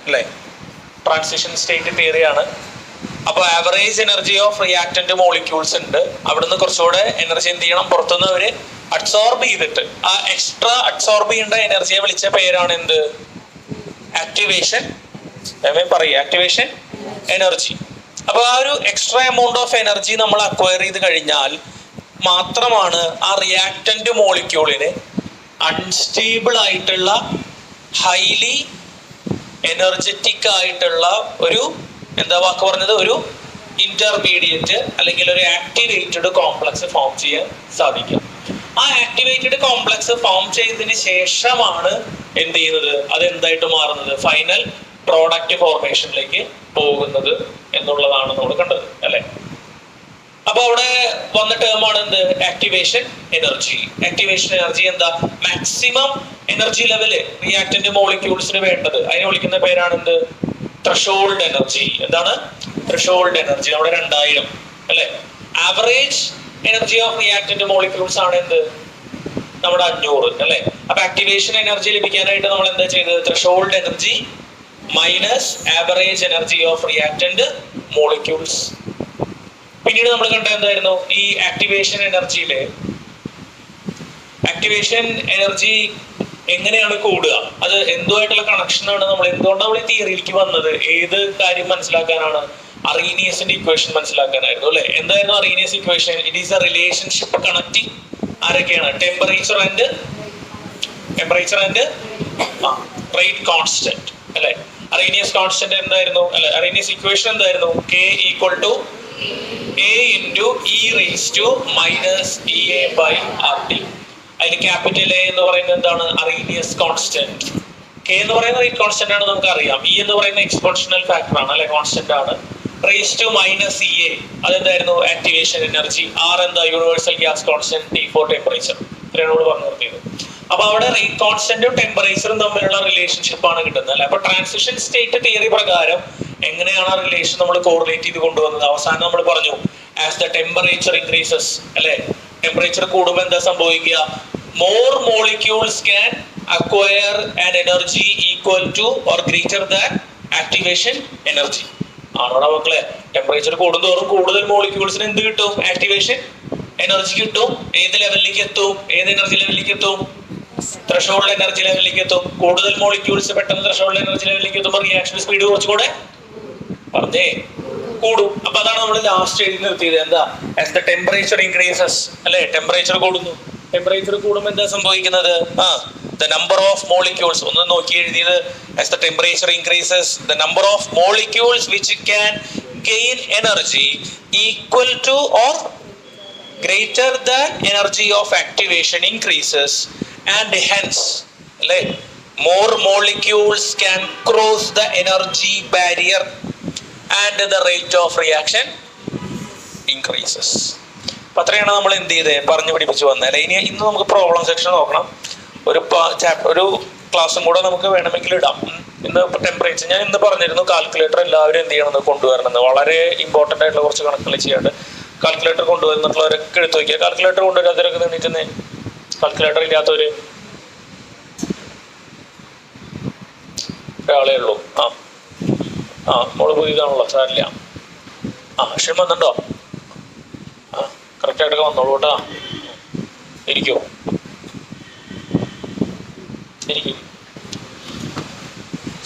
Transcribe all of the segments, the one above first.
അല്ലേ? Transition state തിയറിയാണ്. അപ്പോൾ average energy of reactant molecules ഉണ്ട്. അവിടുന്ന് കുറച്ചുകൂടെ എനർജി എന്ത് ചെയ്യണം, പുറത്തുനിന്ന് അവര് അബ്സോർബ് ചെയ്തിട്ട് ആ എക്സ്ട്രാ അബ്സോർബ് ചെയ്യേണ്ട എനർജിയെ വിളിച്ച പേരാണ് എന്ത്? ആക്ടിവേഷൻ. പറയുക ആക്ടിവേഷൻ എനർജി. അപ്പൊ ആ ഒരു എക്സ്ട്രാ എമൗണ്ട് ഓഫ് എനർജി നമ്മൾ അക്വയർ ചെയ്ത് കഴിഞ്ഞാൽ മാത്രമാണ് ആ റിയാക്ടന്റ് മോളിക്യൂളിന് അൺസ്റ്റേബിൾ ആയിട്ടുള്ള ഹൈലി എനർജറ്റിക് ആയിട്ടുള്ള ഒരു എന്താ വാക്ക് പറഞ്ഞത്, ഒരു ഇന്റർമീഡിയറ്റ് അല്ലെങ്കിൽ ഒരു ആക്ടിവേറ്റഡ് കോംപ്ലക്സ് ഫോം ചെയ്യാൻ സാധിക്കും. ആ ആക്ടിവേറ്റഡ് കോംപ്ലക്സ് ഫോം ചെയ്തതിന് ശേഷമാണ് എന്ത് ചെയ്യുന്നത്, അത് എന്തായിട്ട് മാറുന്നത്, ഫൈനൽ പ്രോഡക്റ്റ് ഫോർമേഷനിലേക്ക് പോകുന്നത് എന്നുള്ളതാണ് നമ്മൾ കണ്ടത് അല്ലെ? അപ്പൊ അവിടെ വന്ന ടേമാണ് എന്ത്? Activation energy. ആക്ടിവേഷൻ എനർജി എന്താ? മാക്സിമം എനർജി ലെവല് റിയാക്ടന്റ് മോളിക്യൂൾസിന് വേണ്ടത്. അതിനെ വിളിക്കുന്ന പേരാണ് എന്ത്? Threshold energy. എന്താണ് ത്രെഷോൾഡ് എനർജി? നമ്മുടെ 2000 അല്ലെ? Average energy of reactant molecules ആണ് എന്ത്? നമ്മുടെ 500 അല്ലെ? അപ്പൊ ആക്ടിവേഷൻ എനർജി ലഭിക്കാനായിട്ട് നമ്മൾ എന്താ ചെയ്തത്? Threshold energy minus average energy of reactant molecules. പിന്നീട് നമ്മൾ കണ്ട എന്തായിരുന്നു? ഈ ആക്ടിവേഷൻ എനർജിയില് ആക്ടിവേഷൻ എനർജി എങ്ങനെയാണ് കൂടുക, അത് എന്തുമായിട്ടുള്ള കണക്ഷനാണ്, നമ്മൾ എന്തുകൊണ്ടാണ് നമ്മൾ ഈ തിയറിയിലേക്ക് വന്നത്, ഏത് കാര്യം മനസ്സിലാക്കാനാണ്? അറീനിയസിന്റെ ഇക്വേഷൻ മനസ്സിലാക്കാനായിരുന്നു അല്ലെ? എന്തായിരുന്നു Arrhenius equation? It is a relationship connecting ആരൊക്കെയാണ്? ടെമ്പറേച്ചർ ആൻഡ് റേറ്റ് കോൺസ്റ്റന്റ് അല്ലെ? അറീനിയസ് കോൺസ്റ്റന്റ് എന്തായിരുന്നു അല്ലെ? അറീനിയസ് ഇക്വേഷൻ എന്തായിരുന്നു? K equal to A into e raised to minus EA by RT. അതിന് ക്യാപിറ്റൽ എ എന്ന് പറയുന്നത് എന്താണ്? Arrhenius constant. കെ എന്ന് പറയുന്ന റേറ്റ് കോൺസ്റ്റന്റ് ആണ്, നമുക്ക് അറിയാം. ഇ എന്ന് പറയുന്ന എക്സ്പോണൻഷ്യൽ ഫാക്ടർ ആണ് അല്ലെ, കോൺസ്റ്റന്റ് ആണ്. റേസ് ടു മൈനസ് EA അതെന്തായിരുന്നു? Activation energy. ആർ എന്താ? Universal gas constant. T for temperature. ഇത്രയാണ് പറഞ്ഞു നിർത്തിയത്. അപ്പൊ അവിടെ റേറ്റ് കോൺസ്റ്റന്റും ടെമ്പറേച്ചറും തമ്മിലുള്ള റിലേഷൻഷിപ്പ് ആണ് കിട്ടുന്നത് അല്ലെ? അപ്പൊ ട്രാൻസിഷൻ സ്റ്റേറ്റ് തിയറി പ്രകാരം എങ്ങനെയാണ് ആ റിലേഷൻ നമ്മൾ കോറിലേറ്റ് ചെയ്ത് കൊണ്ടുവന്നത്? അവസാനം നമ്മൾ പറഞ്ഞു ആസ് ദ ടെമ്പറേച്ചർ ഇൻക്രീസസ് അല്ലെ, ടെമ്പറേച്ചർ കൂടുമ്പോൾ എന്താ സംഭവിക്കുക? More molecules can acquire an energy equal to or greater than activation energy. ആണോടാ മക്കളെ? ടെമ്പറേച്ചർ കൂടുന്തോറും കൂടുതൽ മോളിക്യൂൾസിന് എന്ത് കിട്ടും? ആക്ടിവേഷൻ എനർജി കിട്ടും. ഏത് ലെവലിലേക്ക് എത്തും? ഏത് എനർജി ലെവലിലേക്ക് എത്തും? ത്രെഷോൾഡ് എനർജി ലെവലിലേക്ക് എത്തും. കൂടുതൽ മോളിക്യൂൾസ് പെട്ടെന്ന് ത്രെഷോൾഡ് എനർജി ലെവലിലേക്ക് എത്തുമ്പോൾ റിയാക്ഷൻ സ്പീഡ് കുറച്ചുകൂടെ പറഞ്ഞേ കൂടും. അപ്പൊ അതാണ് നമ്മൾ ലാസ്റ്റ് എഴുതി നിർത്തിയത്. എന്താ? ആസ് ദ ടെമ്പറേച്ചർ ഇൻക്രീസസ് അല്ലെ, ടെമ്പറേച്ചർ കൂടുന്നു. ടെമ്പറേച്ചർ കൂടുമ്പോൾ എന്താ സംഭവിക്കുന്നത്? the number of molecules ഒന്ന് നോക്കി എഴുതിയത് as the temperature increases the number of molecules which can gain energy equal to or greater than energy of activation increases and hence അല്ലേ more molecules can cross the energy barrier and the rate of reaction increases. അപ്പൊ അത്രയാണ് നമ്മൾ എന്ത് ചെയ്തേ പറഞ്ഞു പഠിപ്പിച്ചു വന്നത് അല്ലെ. ഇനി ഇന്ന് നമുക്ക് പ്രോബ്ലം സെക്ഷൻ നോക്കണം. ഒരു ക്ലാസ്സും കൂടെ നമുക്ക് വേണമെങ്കിൽ ഇടാം. ഇന്ന് ടെമ്പറേച്ചർ ഞാൻ ഇന്ന് പറഞ്ഞിരുന്നു, കാൽക്കുലേറ്റർ എല്ലാവരും എന്ത് ചെയ്യണമെന്ന് കൊണ്ടുവരണമെന്ന്. വളരെ ഇമ്പോർട്ടൻ്റ് ആയിട്ടുള്ള കുറച്ച് കണക്കുകൾ ചെയ്യാണ്ട് കാൽക്കുലേറ്റർ കൊണ്ടുവന്നിട്ടുള്ളവരൊക്കെ എടുത്തു വയ്ക്കുക. കാൽക്കുലേറ്റർ കൊണ്ടുവരാത്തവരൊക്കെ നിന്നിട്ട് കാൽക്കുലേറ്റർ ഇല്ലാത്തവര് ഒരാളേ ഉള്ളൂ. മോള് പുതിയതാണല്ലോ, സാരില്ല. അക്ഷയം വന്നിട്ടുണ്ടോ? കറക്റ്റായിട്ടൊക്കെ വന്നോളൂ കേട്ടാ. ഇരിക്കോ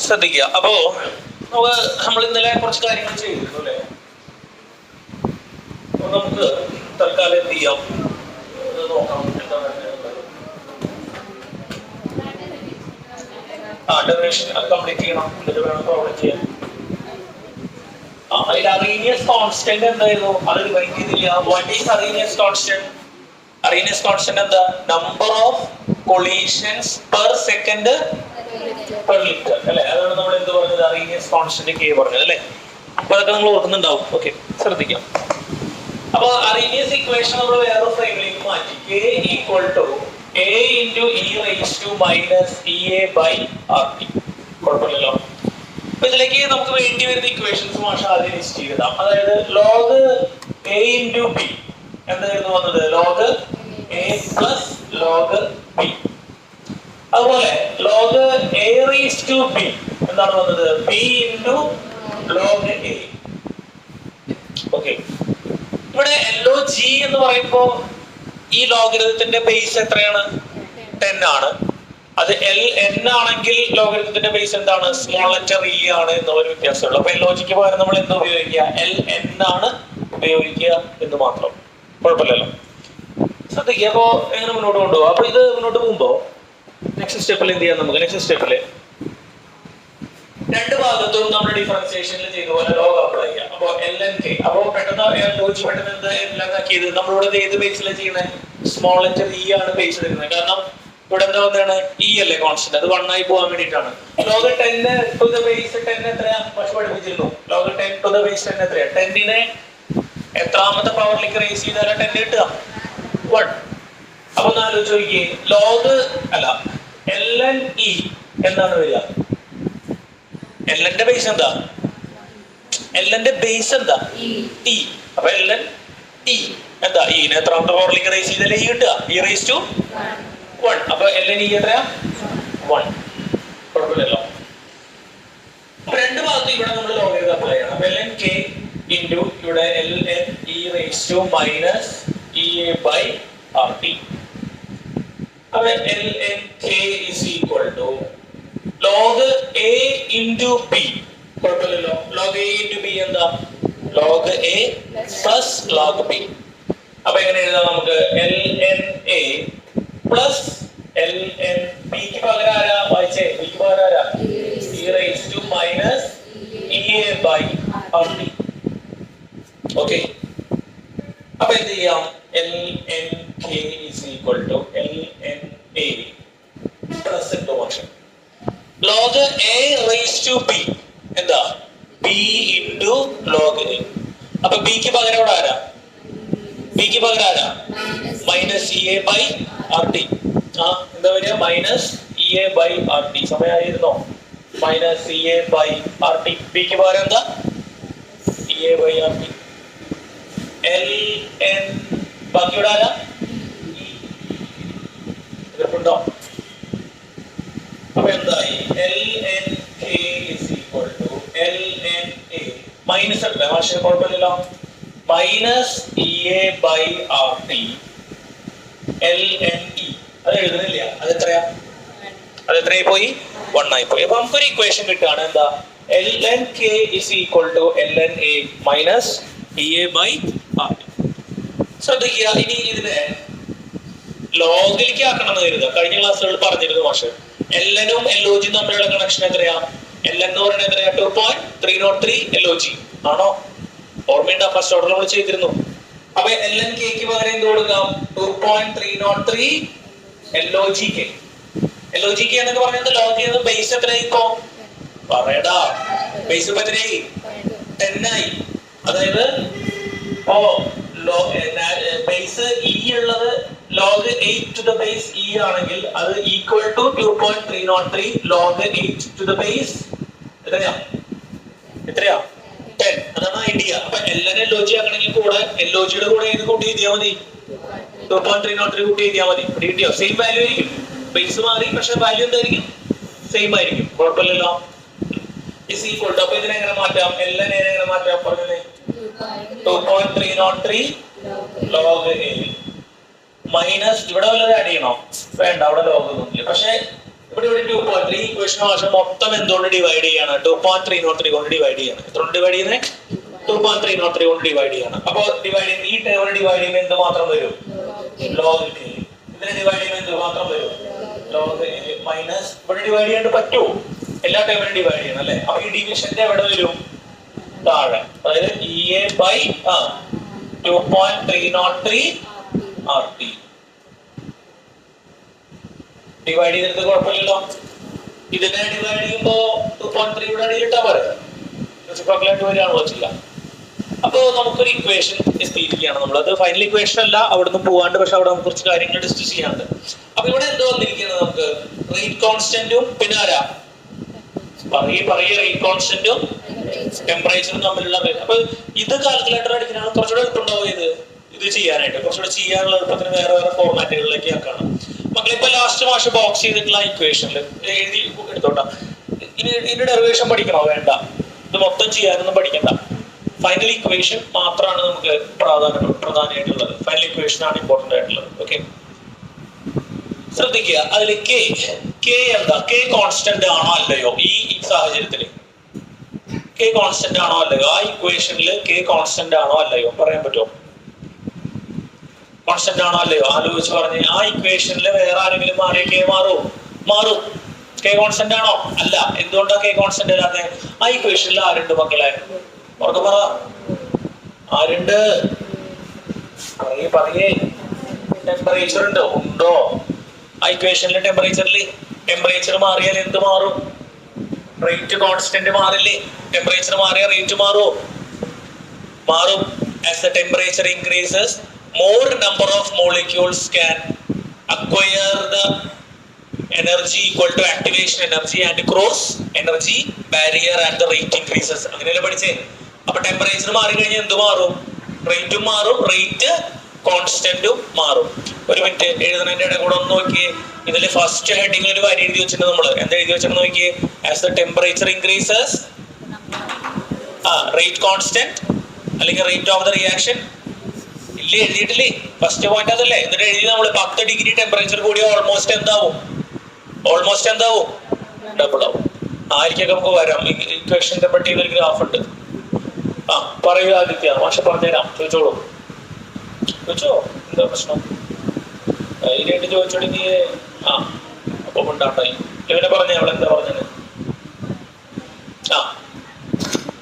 ശ്രദ്ധിക്കുക. അപ്പോ നമ്മൾ ഇന്നലെ കുറച്ച് കാര്യങ്ങൾ ചെയ്തിരുന്നു അല്ലേ? അപ്പൊ നമുക്ക് തൽക്കാലം എന്ത് ചെയ്യാം നോക്കാം. എന്താണ് ഡെറിവേഷൻ കംപ്ലീറ്റ് ചെയ്യണം. എന്നിട്ട് വേണം പ്രോബ്ലം ചെയ്യാൻ. അതിൽ അറീനിയസ് കോൺസ്റ്റന്റ് എന്തായിരുന്നു? അത് ഡിവൈഡ് ചെയ്തില്ല. What is Arrhenius constant? Arrhenius constant എന്താ? Number of collisions per second per litre അല്ലെ. അതാണ് നമ്മൾ എന്ത് പറഞ്ഞത്? അറീനിയസ് കോൺസ്റ്റന്റ് K പറഞ്ഞത് അല്ലെ. അപ്പൊ അതൊക്കെ നമ്മൾ ഓർക്കുന്നുണ്ടാവും. ഓക്കെ, ശ്രദ്ധിക്കാം. അപ്പൊ അറീനിയസ് ഇക്വേഷൻ നമ്മൾ വേറെ ഫ്രെയിമിലേക്ക് മാറ്റി. K equal to A into e raised to minus EA by RT. കുഴപ്പമില്ലല്ലോ. അപ്പൊ ഇതിലേക്ക് നമുക്ക് വേണ്ടി വരുന്ന ഇക്വേഷൻസ് മാഷ ആദ്യം ലിസ്റ്റ് ചെയ്താം. അതായത് log A into B എന്തായിരുന്നു വന്നത്? log A plus log B. അതുപോലെ log A raised to B എന്താണ് വന്നത്? B into log A. Okay, ഇവിടെ LOG എന്ന് പറയുമ്പോ ഈ ലോഗരിതത്തിന്റെ ബേസ് എത്രയാണ്? 10 ആണ്. അത് LN ആണെങ്കിൽ ലോഗരിതത്തിന്റെ ബേസ് എന്താണ്? സ്മോൾ ലെറ്റർ E ആണ് എന്നുള്ള വ്യത്യാസമുള്ളൂ. അപ്പൊ LOGക്ക് പകരം നമ്മൾ എന്ത് ഉപയോഗിക്കുക? LN ആണ് ഉപയോഗിക്കുക എന്ന് മാത്രം. കുഴപ്പമില്ലല്ലോ. ശ്രദ്ധിക്കുക. അപ്പോ എങ്ങനെ മുന്നോട്ട് കൊണ്ടുപോകും? അപ്പൊ ഇത് മുന്നോട്ട് പോകുമ്പോ നെക്സ്റ്റ് സ്റ്റെപ്പിൽ എന്ത് ചെയ്യാം നമുക്ക്? നെക്സ്റ്റ് സ്റ്റെപ്പില് രണ്ട് ഭാഗത്തും നമ്മൾ ഡിഫറൻസിയേഷനിൽ ചെയ്ത പോലെ ലോഗ് അപ്ലൈ ചെയ്യാം. അപ്പൊ LNK. അപ്പൊ പെട്ടെന്ന് LOG പെട്ടെന്ന് എന്താ ആക്കിയത്? നമ്മളിവിടെ ഏത് ബേസിലാണ് ചെയ്യുന്നത്? സ്മോൾ ലെറ്റർ E ആണ് ബേസ് എടുക്കുന്നത്. കാരണം ഇവിടെ എന്താ വന്നതാണ്? E അല്ലേ കോൺസ്റ്റന്റ്. അത് 1 ആയി പോകാൻ വേണ്ടിയിട്ടാണ്. ലോഗ് 10 ടു ദ ബേസ് 10 എത്രയാ? പക്ഷെ പഠിപ്പിച്ചിരുന്നു. ലോഗ് 10 ടു ദ ബേസ് 10 എത്രയാ? 10നെ എത്രാമത്തെ പവറിലേക്ക് റേസ് ചെയ്താലാ 10 കിട്ടുക? 1. അപ്പൊ ഒന്ന് ആലോചിച്ച് നോക്കിയേ. ലോഗ് അല്ല LNE എന്താണ് വരിക? LNന്റെ ബേസ് എന്താ? LNന്റെ ബേസ് എന്താ? T. അപ്പൊ LN T എന്താ? E നെ എത്രാമത്തെ പവറിലേക്ക് റേസ് ചെയ്താലേ E കിട്ടുക? E raise to 1. അപ്പൊ LNE എത്രയാ? 1. കുഴപ്പമില്ലല്ലോ. അപ്പൊ രണ്ട് ഭാഗത്തും ഇവിടെ നമ്മൾ ലോഗരിതം അപ്ലൈ ചെയ്യണം. അപ്പൊ LNK ഇൻറ്റു ഇവിടെ LNE raise to minus EA by RT. അപ്പൊ LNK is equal to log A into B. കുഴപ്പമില്ലല്ലോ. log A into B എന്താ? log A plus log B. അപ്പൊ എങ്ങനെ എഴുതാം നമുക്ക്? LNA പ്ലസ് LNB ക്ക് പകരം ആരാ? വായിച്ചേ. B ക്ക് പകരം ആരാ? E raised to minus EA by RT. Okay, അപ്പൊ എന്ത് ചെയ്യാം? LNK is equal to LNA plus introduction log A raised to B എന്താ? B into log A. അപ്പൊ B ക്ക് പകരം ഇവിടെ ആരാ? B ക്ക് പകരം ആരാ? Minus EA by RT. എന്താ വരിക? Minus EA by RT. സമയമായിരുന്നോ? Minus EA by RT. B ക്ക് പകരം എന്താ? EA by RT. LN ബാക്കി ഇവിടെ ആരാ? എതിർപ്പുണ്ടോ? അപ്പൊ എന്തായി? LNK is equal to LNA minus അല്ല, പക്ഷേ കുഴപ്പമില്ലല്ലോ. Minus EA by RT LNE. അത് എഴുതുന്നില്ല. അത് എത്രയാ? അത് എത്രയായി പോയി? 1 ആയി പോയി. അപ്പൊ നമുക്കൊരു ഇക്വേഷൻ കിട്ടുകയാണ്. എന്താ? LNK is equal to LNA minus EA by RT. ശ്രദ്ധിക്കുക. ഇനി ഇതിനെ ലോഗിലേക്ക് ആക്കണം എന്ന് കരുതുക. കഴിഞ്ഞ ക്ലാസ്സുകളിൽ പറഞ്ഞിരുന്നു പക്ഷേ LN-ഉം LOG-ഉം തമ്മിലുള്ള കണക്ഷൻ എത്രയാ? LN എന്ന് പറയുന്നത് എത്രയാ? 2.303 LOG ആണോ? ഓർമ്മയുണ്ടോ? ഫസ്റ്റ് ഓർഡർ നമ്മൾ ചെയ്തിരുന്നു. അപ്പൊ LNK ക്ക് പകരം എന്ത് കൊടുക്കാം? 2.303 LOGK. LOGK എന്നൊക്കെ പറയുന്നത് ലോഗ് ചെയ്യുന്നത് ബേസ് എത്രയായി? ഇപ്പോ പറയടാ. ബേസ് ഇപ്പൊ എത്രയായി? 10 ആയി. അതായത് ബേസ് E ഉള്ളത് log 8 to the base E ആണെങ്കിൽ അത് equal to 2.303 log 8 to the base എത്രയാ? 10. അതാണ് ഐഡിയ. അപ്പൊ LN LOG ആക്കണമെങ്കിൽ കൂടെ LOGയുടെ കൂടെ ഏത് കൂട്ടി എഴുതിയാൽ മതി? 2.303 കൂട്ടി എഴുതിയാൽ മതി. കിട്ടിയോ? സെയിം വാല്യൂ ആയിരിക്കും. ബേസ് മാറി പക്ഷെ വാല്യൂ എന്തായിരിക്കും? സെയിം ആയിരിക്കും. കുഴപ്പമില്ലല്ലോ. Is equal to. അപ്പൊ ഇതിനെങ്ങനെ മാറ്റാം? LN എങ്ങനെ മാറ്റാം? പറഞ്ഞേ. 2.303 log A മൈനസ് ഇവിടെ വല്ലതും ആഡ് ചെയ്യണോ? വേണ്ട, അവിടെ ലോഗ് ഒന്നുമില്ല. പക്ഷെ ഇവിടെ 2.3 ഇക്വേഷൻ ഭാഷ മൊത്തം എന്തുകൊണ്ട് ഡിവൈഡ് ചെയ്യാണ്? 2.303 കൊണ്ട് ഡിവൈഡ് ചെയ്യാണ്. എത്ര ഡിവൈഡ് ചെയ്യുന്നത്? 2.303 കൊണ്ട് ഡിവൈഡ് ചെയ്യാണ്. അപ്പൊ ഡിവൈഡ് ചെയ്യുന്ന ഈ ടേബിൾ ഡിവൈഡ് ചെയ്യുമ്പോൾ എന്ത് മാത്രം വരും? Log A. ഇതിനെ ഡിവൈഡ് ചെയ്യുമ്പോൾ എന്ത് മാത്രം വരും? ലോഗ് A മൈനസ് ഇവിടെ ഡിവൈഡ് ചെയ്യാണ്ട് പറ്റുമോ? എല്ലാ ടേബിളും ഡിവൈഡ് ചെയ്യണം അല്ലേ? അപ്പൊ ഈ ഡിവിഷന്റെ എവിടെ വരും? താഴെ. അതായത് EA by 2.303 RT. ഡിവൈഡ് ചെയ്തിട്ട് കുഴപ്പമില്ലല്ലോ. ഇതിനെ ഡിവൈഡ് ചെയ്യുമ്പോ 2.3 ഇവിടെ അടിയിലിട്ടാ പോരെ? റെസിപ്രോക്കലായിട്ട് വരികയാണല്ലോ ചെയ്യാം. അപ്പൊ നമുക്കൊരു ഇക്വേഷൻ എത്തിയിരിക്കുകയാണ്. നമ്മളത് ഫൈനൽ ഇക്വേഷൻ അല്ല, അവിടെ നിന്ന് പോവാണ്ട്, പക്ഷെ അവിടെ നമുക്ക് കുറച്ച് കാര്യങ്ങൾ ഡിസ്കസ് ചെയ്യാനുണ്ട്. അപ്പൊ ഇവിടെ എന്തോ വന്നിരിക്കുകയാണ് നമുക്ക്? റേറ്റ് കോൺസ്റ്റന്റും പിന്നെ ആരാ? റേറ്റ് കോൺസ്റ്റന്റും ടെമ്പറേച്ചറും തമ്മിലുള്ള. അപ്പൊ ഇത് കാൽക്കുലേറ്റർ അടിക്കാനാണ് കുറച്ചുകൂടെ എളുപ്പമുണ്ടാവും ഇത് ചെയ്യാനായിട്ട്. കുറച്ചുകൂടെ ചെയ്യാനുള്ള എളുപ്പത്തിന് വേറെ ഫോർമാറ്റുകളിലേക്ക് ആക്കാണ്. മക്കളിപ്പോ ലാസ്റ്റ് മാഷ് ബോക്സ് ചെയ്തിട്ടുള്ള ഇക്വേഷനിൽ എഴുതി എടുത്തോട്ടാ. ഇതിന്റെ ഡെറിവേഷൻ പഠിക്കണോ? വേണ്ട. ഇത് മൊത്തം ചെയ്യാനൊന്നും പഠിക്കണ്ട. ഫൈനൽ ഇക്വേഷൻ മാത്രമാണ് നമുക്ക് പ്രധാനമായിട്ടുള്ളത്. ഫൈനൽ ഇക്വേഷൻ ആണ് ഇമ്പോർട്ടന്റ് ആയിട്ടുള്ളത്. ഓക്കെ, ശ്രദ്ധിക്കുക. അതിൽ കെ എന്താ? കെ കോൺസ്റ്റന്റ് ആണോ അല്ലയോ? ഈ സാഹചര്യത്തിൽ കെ കോൺസ്റ്റന്റ് ആണോ അല്ലയോ? ആ ഇക്വേഷനിൽ കെ കോൺസ്റ്റന്റ് ആണോ അല്ലയോ പറയാൻ പറ്റുമോ? കോൺസ്റ്റന്റ് ആണോ അല്ലയോ ആലോചിച്ച് പറഞ്ഞ്. ആ ഇക്വേഷനിൽ വേറെ ആരെങ്കിലും മാറിയ കെ മാറും. കെ കോൺസ്റ്റന്റ് ആണോ? അല്ല. എന്തുകൊണ്ടാ കെ കോൺസ്റ്റന്റ് അല്ലാതെ? ആ ഇക്വേഷനിൽ ആരുണ്ട് മക്കളെ? ഉറക്കെ പറ. ആരുണ്ട്? പറയേ. ടെമ്പറേച്ചർ ഉണ്ടോ? ആ ഇക്വേഷനിലെ ടെമ്പറേച്ചർ മാറിയാൽ എന്ത് മാറും? റേറ്റ് കോൺസ്റ്റന്റ് മാറില്ലേ? ടെമ്പറേച്ചർ മാറിയാൽ റേറ്റ് മാറും. As the temperature increases, more number of molecules can acquire the energy equal to activation energy and cross energy barrier and the rate increases. അങ്ങനെയല്ലേ പഠിച്ചേ? അപ്പൊ ടെമ്പറേച്ചർ മാറി കഴിഞ്ഞാൽ എന്ത് മാറും? റേറ്റും മാറും, റേറ്റ് കോൺസ്റ്റന്റും മാറും. ഒരു മിനിറ്റ് എഴുതണതിന്റെ ഇടയിൽ കൂടെ ഒന്ന് നോക്കിയേ. ഇതിൽ ഫസ്റ്റ് ഹെഡിങ്ങിൽ ഒരു വരി എഴുതി വെച്ചിട്ടുണ്ട് നമ്മള്. എന്താ എഴുതി വെച്ചിട്ട് നോക്കിയേ? As the temperature increases rate constant അല്ലെങ്കിൽ റേറ്റ് ഓഫ് ദ റിയാക്ഷൻ ഇല്ലേ? എഴുതിയിട്ടില്ലേ? ഫസ്റ്റ് പോയിന്റ് അതല്ലേ? എന്നിട്ട് എഴുതി നമ്മള് 10 ഡിഗ്രി ടെമ്പറേച്ചർ കൂടി ഓൾമോസ്റ്റ് എന്താവും? ഡബിൾ ആവും. ആയിരിക്കൊക്കെ നമുക്ക് വരാം. ഇക്വേഷന്റെ പറ്റിയുള്ള ഒരു ഗ്രാഫ് ഉണ്ട്. പറയൂ ആദിത്യ. മാഷ പറഞ്ഞുതരാം. ചോദിച്ചോ, എന്താ പ്രശ്നം? ഇതിനായിട്ട് ചോദിച്ചോടി നീ. അപ്പൊ ഉണ്ടായി. ഇവനെ പറഞ്ഞ അവളെന്താ പറഞ്ഞത്?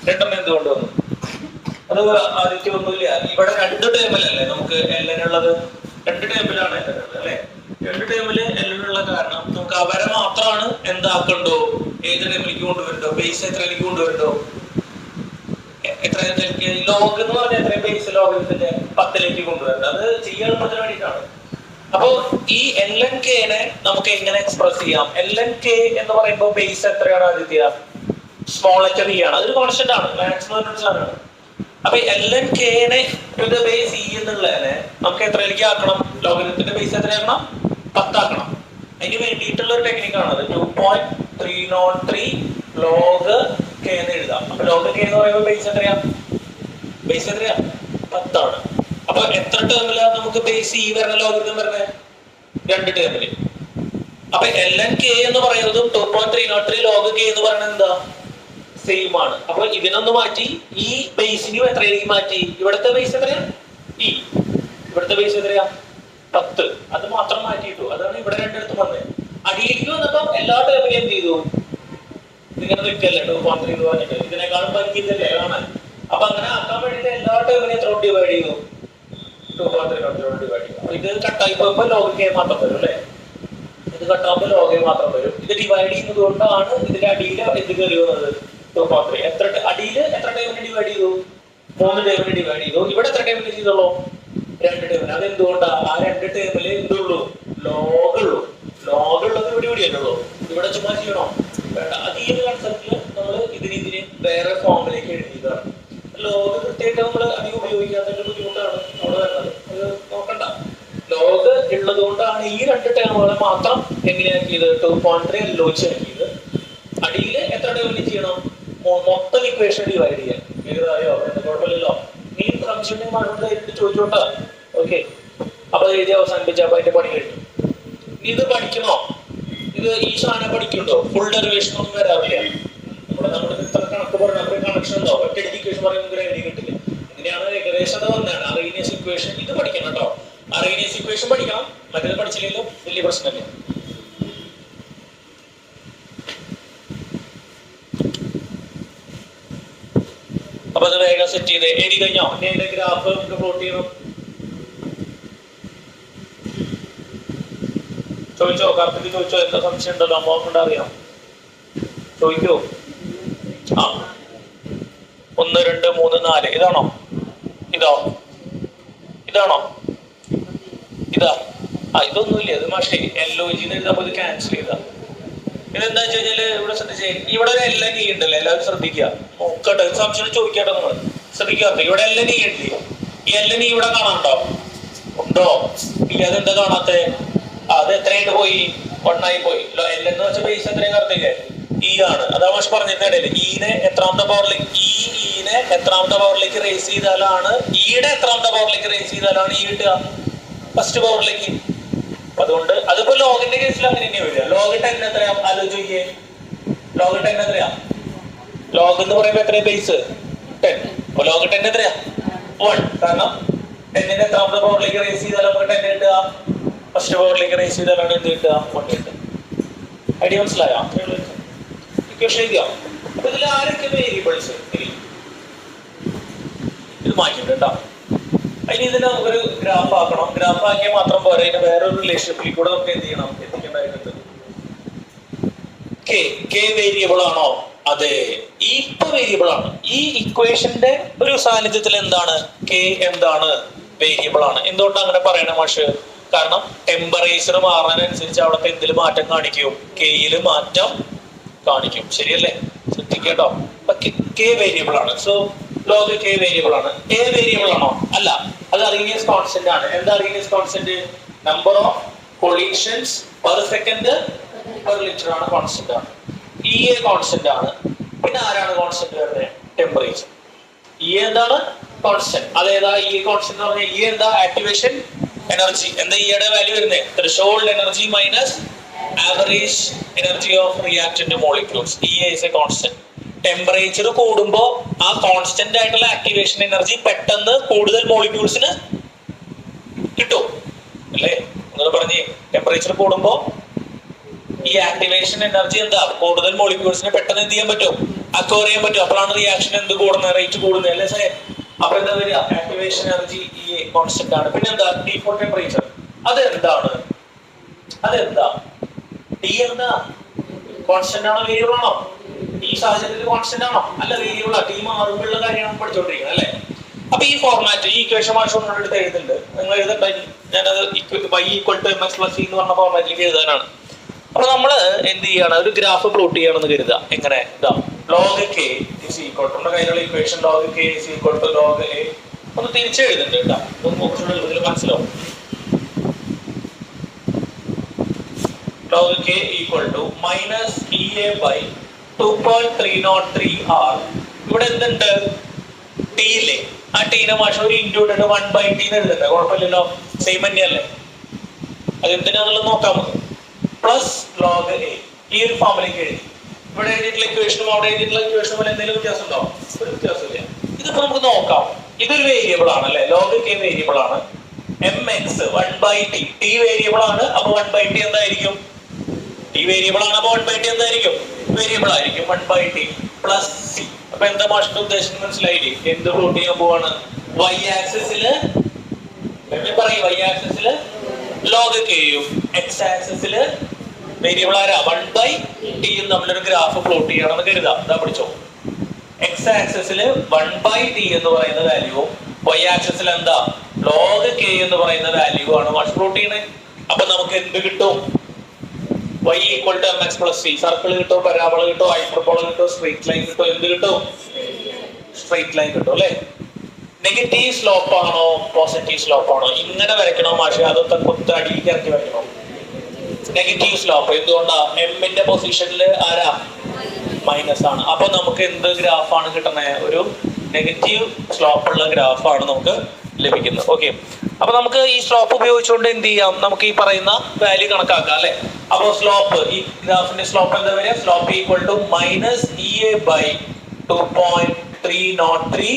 രണ്ടെണ്ണം എന്തുകൊണ്ട് വന്നു? അത് ആദ്യത്തെ ഒന്നുമില്ല. ഇവിടെ 2 ടേമിലല്ലേ നമുക്ക് എല്ലിനുള്ളത്? 2 ടേമിലാണ് അല്ലെ? 2 ടേമില് എല്ലിനുള്ള കാരണം നമുക്ക് അവരെ മാത്രമാണ് എന്താക്കണ്ടോ? ഏത് ടേമിലേക്ക് കൊണ്ടുവരണ്ടോ? ബേസ് എത്രയിലേക്ക് കൊണ്ടുവരണ്ടോ? എത്ര ലോഗ് എന്ന് പറഞ്ഞാൽ എത്രയും ബേസ് ലോഗത്തിന്റെ 10ലേക്ക് കൊണ്ടുവരണ്ടോ? അത് ചെയ്യാൻ എളുപ്പത്തിന് വേണ്ടിയിട്ടാണ്. അപ്പൊ ഈ LNK നമുക്ക് എങ്ങനെ എക്സ്പ്രസ് ചെയ്യാം? LNK എന്ന് പറയുമ്പോൾ ബേസ് എത്രയാണ് ആദിത്യ? സ്മോൾ h ആണ്. അതൊരു കോൺസ്റ്റന്റ് ആണ്, മാക്സിമം സാധനമാണ്. അപ്പൊ LNK to the base E എന്നുള്ളതിനെ നമുക്ക് എത്രയിലേക്ക് ആക്കണം? ലോഗരിതത്തിന്റെ ബേസ് എത്രയാക്കണം? 10 ആക്കണം. അതിന് വേണ്ടിയിട്ടുള്ള ഒരു ടെക്നിക്കാണ് അത്. 2.303 ലോഗ് k എന്ന് എഴുതാം. അപ്പൊ ലോഗ് k എന്ന് പറയുമ്പോൾ ബേസ് എത്രയാ? 10 ആണ്. അപ്പൊ എത്ര ടേമിലാണ് നമുക്ക് ബേസ് E വരുന്ന ലോഗരിതം വരുന്നത്? 2 ടേമില്. അപ്പൊ LNK എന്ന് പറയുന്നതും 2.303 ലോഗ് k എന്ന് പറയുന്നത് എന്താ? സെയിം ആണ്. അപ്പൊ ഇതിനൊന്ന് മാറ്റി ഈ ബേസിനും എത്രയിലേക്ക് മാറ്റി? ഇവിടുത്തെ ബേസ് എത്രയാ? E. ഇവിടുത്തെ ബേസ് എത്രയാ? 10. അത് മാത്രം മാറ്റിയിട്ടു. അതാണ് ഇവിടെ രണ്ടിടത്തും വന്നത്. അടിയിലേക്ക് വന്നപ്പോ എല്ലാ ടേമിലും എന്ത് ചെയ്തു? ഇങ്ങനെ നിൽക്കല്ലേ 2.3 എന്ന് പറഞ്ഞിട്ട്. ഇതിനേക്കാളും ഭംഗിയില്ലല്ലേ കാണാൻ? അപ്പൊ അങ്ങനെ ആക്കാൻ വേണ്ടിട്ട് എല്ലാ ടേമിനും എത്ര ഡിവൈഡ് ചെയ്തു? 2.3 ഡിവൈഡ് ചെയ്തു. അപ്പൊ ഇത് കട്ടായി പോകുമ്പോ ലോഗ് k മാത്രം വരും അല്ലെ? ഇത് കട്ടാകുമ്പോ ലോഗ് k മാത്രം വരും. ഇത് ഡിവൈഡ് ചെയ്യുന്നത് കൊണ്ടാണ് ഇതിന്റെ അടിയിൽ എന്ത് കയറി വന്നത്? 2.3. അടിയിൽ എത്ര ടേമിന് ഡിവൈഡ് ചെയ്തു? 3 ടേമിന് ഡിവൈഡ് ചെയ്തു. ഇവിടെ എത്ര ടേമിന് ചെയ്തുള്ളൂ? 2 ടേമിന്. അതെന്തുകൊണ്ടാ? ആ 2 ടേമില് എന്തുള്ളൂ? ലോഗ് ഉള്ളൂ. ലോഗ് ഉള്ളത് ഇവിടെ ഉള്ളൂ. ഇവിടെ ചുമ്മാ ചെയ്യണോ? വേണ്ട. അത് ഈ ഒരു കൺസെപ്റ്റില് നമ്മൾ ഇതിന് വേറെ ഫോമിലേക്ക് എഴുതിയതാണ്. ലോഗ് കൃത്യമായിട്ട് നമ്മൾ അധികം ഉപയോഗിക്കാത്തതിന്റെ ബുദ്ധിമുട്ടാണ് അവിടെ വരുന്നത്. അത് നോക്കണ്ട. ലോഗ് ഉള്ളത് കൊണ്ടാണ് ഈ 2 ടേമുകളെ മാത്രം എങ്ങനെയാക്കിയത്? 2.3 ആക്കിയത്. അടിയിൽ എത്ര ടേമിന് ചെയ്യണം? മൊത്തം ഇക്വേഷൻ ഡിവൈഡ് ചെയ്യാൻ. ക്ലിയറായോ? കുഴപ്പമില്ലല്ലോ. നീ സംശയം മറുപടി ചോദിച്ചോട്ടാ. ഓക്കെ, അപ്പൊ എഴുതി അവസാനിപ്പിച്ചപ്പോ അതിന്റെ പണി കഴിഞ്ഞു. ഇത് പഠിക്കണോ? ഇത് ഈ സാധനം പഠിക്കുന്നുണ്ടോ? ഫുൾ ഡെറിവേഷൻ ഒന്നും വരാറില്ല. നമ്മൾ ഇത്ര കണക്ക് പറഞ്ഞ കണക്ഷൻ ഉണ്ടോ? ഒറ്റ ഇക്വേഷൻ പറയുമ്പോൾ ഐഡിയ കിട്ടില്ല. ഇങ്ങനെയാണ് ഏകദേശം വന്നതാണ്. അറീനിയസ് ഇക്വേഷൻ ഇത് പഠിക്കണം കേട്ടോ. അറീനിയസ് ഇക്വേഷൻ പഠിക്കണം. മറ്റേത് പഠിച്ചില്ലെങ്കിലും വലിയ പ്രശ്നമില്ല. അപ്പൊ അത് വേഗം സെറ്റ് ചെയ്ത് എഴുതി കഴിഞ്ഞോ? ഇനി അതിന്റെ ഗ്രാഫ് നമുക്ക് പ്ലോട്ട് ചെയ്യണം. ചോദിച്ചോ? കാർത്തിക് ചോദിച്ചോ? എന്താ സംശയം ഉണ്ടല്ലോ? അമ്മ അറിയാം. ചോദിക്കോ? 1 2 3 4 ഇതാണോ? ഇതാണോ? ഇതൊന്നുമില്ല. ഇത് മാഷേ LOG എഴുതാൻ ഇത് ക്യാൻസൽ ചെയ്താ. ഇതെന്താ വെച്ച് കഴിഞ്ഞാല് ഇവിടെ ശ്രദ്ധിച്ചേ, ഇവിടെ ഒരു LNE ഉണ്ടല്ലേ? എല്ലാവരും ശ്രദ്ധിക്കുക. നോക്കട്ടെ, സംശയം ചോദിക്കട്ടെ. നമ്മൾ ശ്രദ്ധിക്കാത്ത ഇവിടെ LNE ഉണ്ട്. ഈ LNE ഇവിടെ കാണാനുണ്ടോ? ഉണ്ടോ? ഇല്ല. അതെന്താ കാണാത്തെ? അത് എത്രയായിട്ട് പോയി? 1 ആയി പോയി. L എന്ന് വെച്ച ബേസ് എത്രയും കറക്റ്റില്ലേ? ഇ ആണ്. അതാ മാഷ് പറഞ്ഞിട്ടുണ്ടല്ലേ, ഇനെ എത്രാമത്തെ പവറിലേക്ക് റേസ് ചെയ്താലാണ് ഇയുടെ എത്രാമത്തെ പവറിലേക്ക് റേസ് ചെയ്താലാണ് ഇ കിട്ടുക? ഫസ്റ്റ് പവറിലേക്ക്. അതുകൊണ്ട് അതിപ്പോ ലോഗിന്റെ കേസിൽ അങ്ങനെ തന്നെ വരിക. ലോഗ് 10 എത്രയാ ആലോചിക്കേ? ലോഗ് 10 എത്രയാ? ലോഗ് എന്ന് പറയുമ്പോ എത്രയാ? ബേസ് 10. അപ്പൊ ലോഗ് 10 എത്രയാ? 1. കാരണം 10ന്റെ എത്രാമത്തെ പവറിലേക്ക് റേസ് ചെയ്താൽ നമുക്ക് 10 കിട്ടുക? ഫസ്റ്റ് പവറിലേക്ക് റേസ് ചെയ്താലാണ് എന്ത് കിട്ടുക? 1 കിട്ടുക. ഐഡിയ മനസ്സിലായോ? ഇക്വേഷൻ എഴുതിയോ? അപ്പൊ ഇതിൽ ആരൊക്കെ വേരിയബിൾസ്? ഇത് മാറ്റിണ്ട് കേട്ടോ. അതിന് ഇതിനെ ഒരു ഗ്രാഫ് ആക്കണം. ഗ്രാഫ് ആക്കിയാൽ മാത്രം പോരാ, ഇതിന് വേറൊരു റിലേഷൻഷിപ്പിൽ കൂടെ നമുക്ക് എന്ത് ചെയ്യണം? എത്തിക്കേണ്ടതായിട്ടുണ്ട്. കെ വേരിയബിൾ ആണോ? അതെ, ഈ ഇപ്പൊ വേരിയബിൾ ആണ്. ഈ ഇക്വേഷന്റെ ഒരു സാന്നിധ്യത്തിൽ എന്താണ്? കെ എന്താണ്? വേരിയബിൾ ആണ്. എന്തുകൊണ്ടാണ് അങ്ങനെ പറയണ മാഷ്? കാരണം ടെമ്പറേച്ചർ മാറാനനുസരിച്ച് അവിടെ എന്തിൽ മാറ്റം കാണിക്കും? കെയിൽ മാറ്റം കാണിക്കും. ശരിയല്ലേ? ശ്രദ്ധിക്കേട്ടോ. കെ വേരിയബിൾ ആണ്. സോ ലോഗ് കെ വേരിയബിൾ ആണ്. എ വേരിയബിൾ ആണോ? അല്ല, അത് അറീനിയസ് കോൺസ്റ്റന്റ് ആണ്. എന്താ Arrhenius constant? Number of collisions per second per litre ആണ്, കോൺസ്റ്റന്റ് ആണ്. ഇ എ കോൺസ്റ്റന്റ് ആണ്. പിന്നെ ആരാണ് കോൺസ്റ്റന്റ് വരുന്നത്? ടെമ്പറേച്ചർ. ഇ എന്താണ്? കോൺസ്റ്റന്റ്. അതേതാ ഇ കോൺസ്റ്റന്റ് എന്ന് പറഞ്ഞാൽ? ഇ എന്താ? Activation energy. എന്താ ഇയുടെ വാല്യൂ വരുന്നത്? Threshold energy minus average energy of reactant molecules. E is A constant. Temperature കൂടുമ്പോ ആ കോൺസ്റ്റന്റ് ആയിട്ടുള്ള ആക്ടിവേഷൻ എനർജി പെട്ടെന്ന് കൂടുതൽ മോളിക്യൂൾസിന് കിട്ടും അല്ലേ? നിങ്ങൾ പറഞ്ഞേ, ടെമ്പറേച്ചർ കൂടുമ്പോ ഈ ആക്ടിവേഷൻ എനർജി എന്താ? കൂടുതൽ മോളിക്യൂൾസിനെ പെട്ടെന്ന് എന്ത് ചെയ്യാൻ പറ്റും? അക്വയർ ചെയ്യാൻ പറ്റും. അപ്പോഴാണ് റിയാക്ഷൻ എന്ത് കൂടുന്നത്? റേറ്റ് കൂടുന്നത് അല്ലേ സാറേ? അപ്പൊ എന്താ വരിക? ആക്ടിവേഷൻ എനർജി ഈ കോൺസ്റ്റന്റ് ആണ്. പിന്നെ എന്താ? Default temperature. അതെന്താണ്? ടി എന്താ? കോൺസ്റ്റന്റ് ആണോ വേരിയബിൾ ആണോ? ഈ സാഹചര്യത്തിൽ കോൺസ്റ്റന്റ് ആണോ? അല്ല, വേരിയബിൾ ആണ്. ടി മാറുമ്പോഴുള്ള കാര്യമാണ് പഠിച്ചോണ്ടിരിക്കുന്നത് അല്ലേ? അപ്പൊ ഈ ഫോർമാറ്റ്, ഈ ഇക്വേഷൻ മാഷ് എടുത്ത് എഴുതുന്നുണ്ട്. നിങ്ങൾ എഴുതണ്ട, ഞാനത് y equal to mx plus എന്ന് പറഞ്ഞ ഫോർമാറ്റിലേക്ക് എഴുതാനാണ്. അപ്പൊ നമ്മള് എന്ത് ചെയ്യാണ്? ഒരു ഗ്രാഫ് പ്ലോട്ട് ചെയ്യണമെന്ന് കരുതുക. എങ്ങനെ? ഇതാ, log K is equal to, നമ്മുടെ കയ്യിലുള്ള equation log K is equal to log A. ഒന്ന് തിരിച്ചെഴുതുന്നുണ്ട് കേട്ടോ, ഒന്ന് കുറച്ചുകൂടെ എളുപ്പത്തിൽ മനസ്സിലാവും. Log K equal to minus E A by 2.303 r. ഇവിടെ എന്തുണ്ട്? ടി ഇല്ലേ? ആ ടീനെ മാഷ് ഒരു ഇൻറ്റു ഇട്ടിട്ട് 1/t എഴുതണ്ടേ? കുഴപ്പമില്ലല്ലോ, സെയിം തന്നെയല്ലേ? അതെന്തിനാന്നുള്ളത് നോക്കാം നമുക്ക്. പ്ലസ് ലോഗ് എ ഈ ഒരു ഫോമിലേക്ക് എഴുതി. ഇവിടെ എഴുതിയിട്ടുള്ള ഇക്വേഷനും അവിടെ എഴുതിയിട്ടുള്ള ഇക്വേഷനും പോലെ എന്തെങ്കിലും വ്യത്യാസം ഉണ്ടോ? ഒരു വ്യത്യാസമില്ല. ഇതിപ്പോ നമുക്ക് നോക്കാം. ഇതൊരു വേരിയബിൾ ആണ് അല്ലെ? ലോഗ് കെ വേരിയബിൾ ആണ്. mx 1/t, ടി വേരിയബിൾ ആണ്. അപ്പൊ 1/t എന്തായിരിക്കും? ടി വേരിയബിൾ ആണ്. അപ്പൊ 1/t എന്തായിരിക്കും? വേരിയബിൾ ആയിരിക്കും. 1/t plus C. അപ്പൊ എന്താ മാഷിന്റെ ഉദ്ദേശം മനസ്സിലായില്ലേ? എന്ത് പ്ലോട്ട് ചെയ്യാൻ പോവാണ്? y ആക്സിസില് പറയും, y ആക്സിസില് ലോഗ് കെയും x ആക്സിസില് വേരിയബിൾ ആരാ? 1/t തമ്മിലൊരു ഗ്രാഫ് പ്ലോട്ട് ചെയ്യണമെന്ന് കരുതാം. ഇതാ പിടിച്ചോ. x ആക്സിസില് 1/t എന്ന് പറയുന്ന വാല്യൂവും y ആക്സിസിൽ എന്താ? ലോഗ് കെ എന്ന് പറയുന്ന വാല്യൂ ആണ് മാഷ് പ്ലോട്ട് ചെയ്യണത്. അപ്പൊ നമുക്ക് എന്ത് കിട്ടും? y equal to mx plus c. Circle കിട്ടും, പരാബോള കിട്ടും, ഹൈപ്പർബോള കിട്ടും, സ്ട്രെയിറ്റ് ലൈൻ കിട്ടും. എന്ത് കിട്ടും? സ്ട്രെയിറ്റ് ലൈൻ കിട്ടും അല്ലെ? നെഗറ്റീവ് സ്ലോപ്പ് ആണോ പോസിറ്റീവ് സ്ലോപ്പ് ആണോ? ഇങ്ങനെ വരയ്ക്കണോ മാഷെ? അതൊക്കെ കുത്തടിയിലേക്ക് ഇറക്കി വരയ്ക്കണോ? Negative slope. എന്തുകൊണ്ടാ? എമ്മിന്റെ പൊസിഷനിൽ ആരാ? മൈനസ് ആണ്. അപ്പൊ നമുക്ക് എന്ത് ഗ്രാഫാണ് കിട്ടുന്നത്? ഒരു നെഗറ്റീവ് സ്ലോപ്പ് ഉള്ള ഗ്രാഫാണ് നമുക്ക് ലഭിക്കുന്നത്. ഓക്കെ, അപ്പൊ നമുക്ക് ഈ സ്ലോപ്പ് ഉപയോഗിച്ചുകൊണ്ട് എന്ത് ചെയ്യാം? നമുക്ക് ഈ പറയുന്ന വാല്യൂ കണക്കാക്കാം അല്ലെ? അപ്പൊ സ്ലോപ്പ്, ഈ ഗ്രാഫിന്റെ സ്ലോപ്പ് എന്താ വരിക? Slope equal to minus E A by 2.303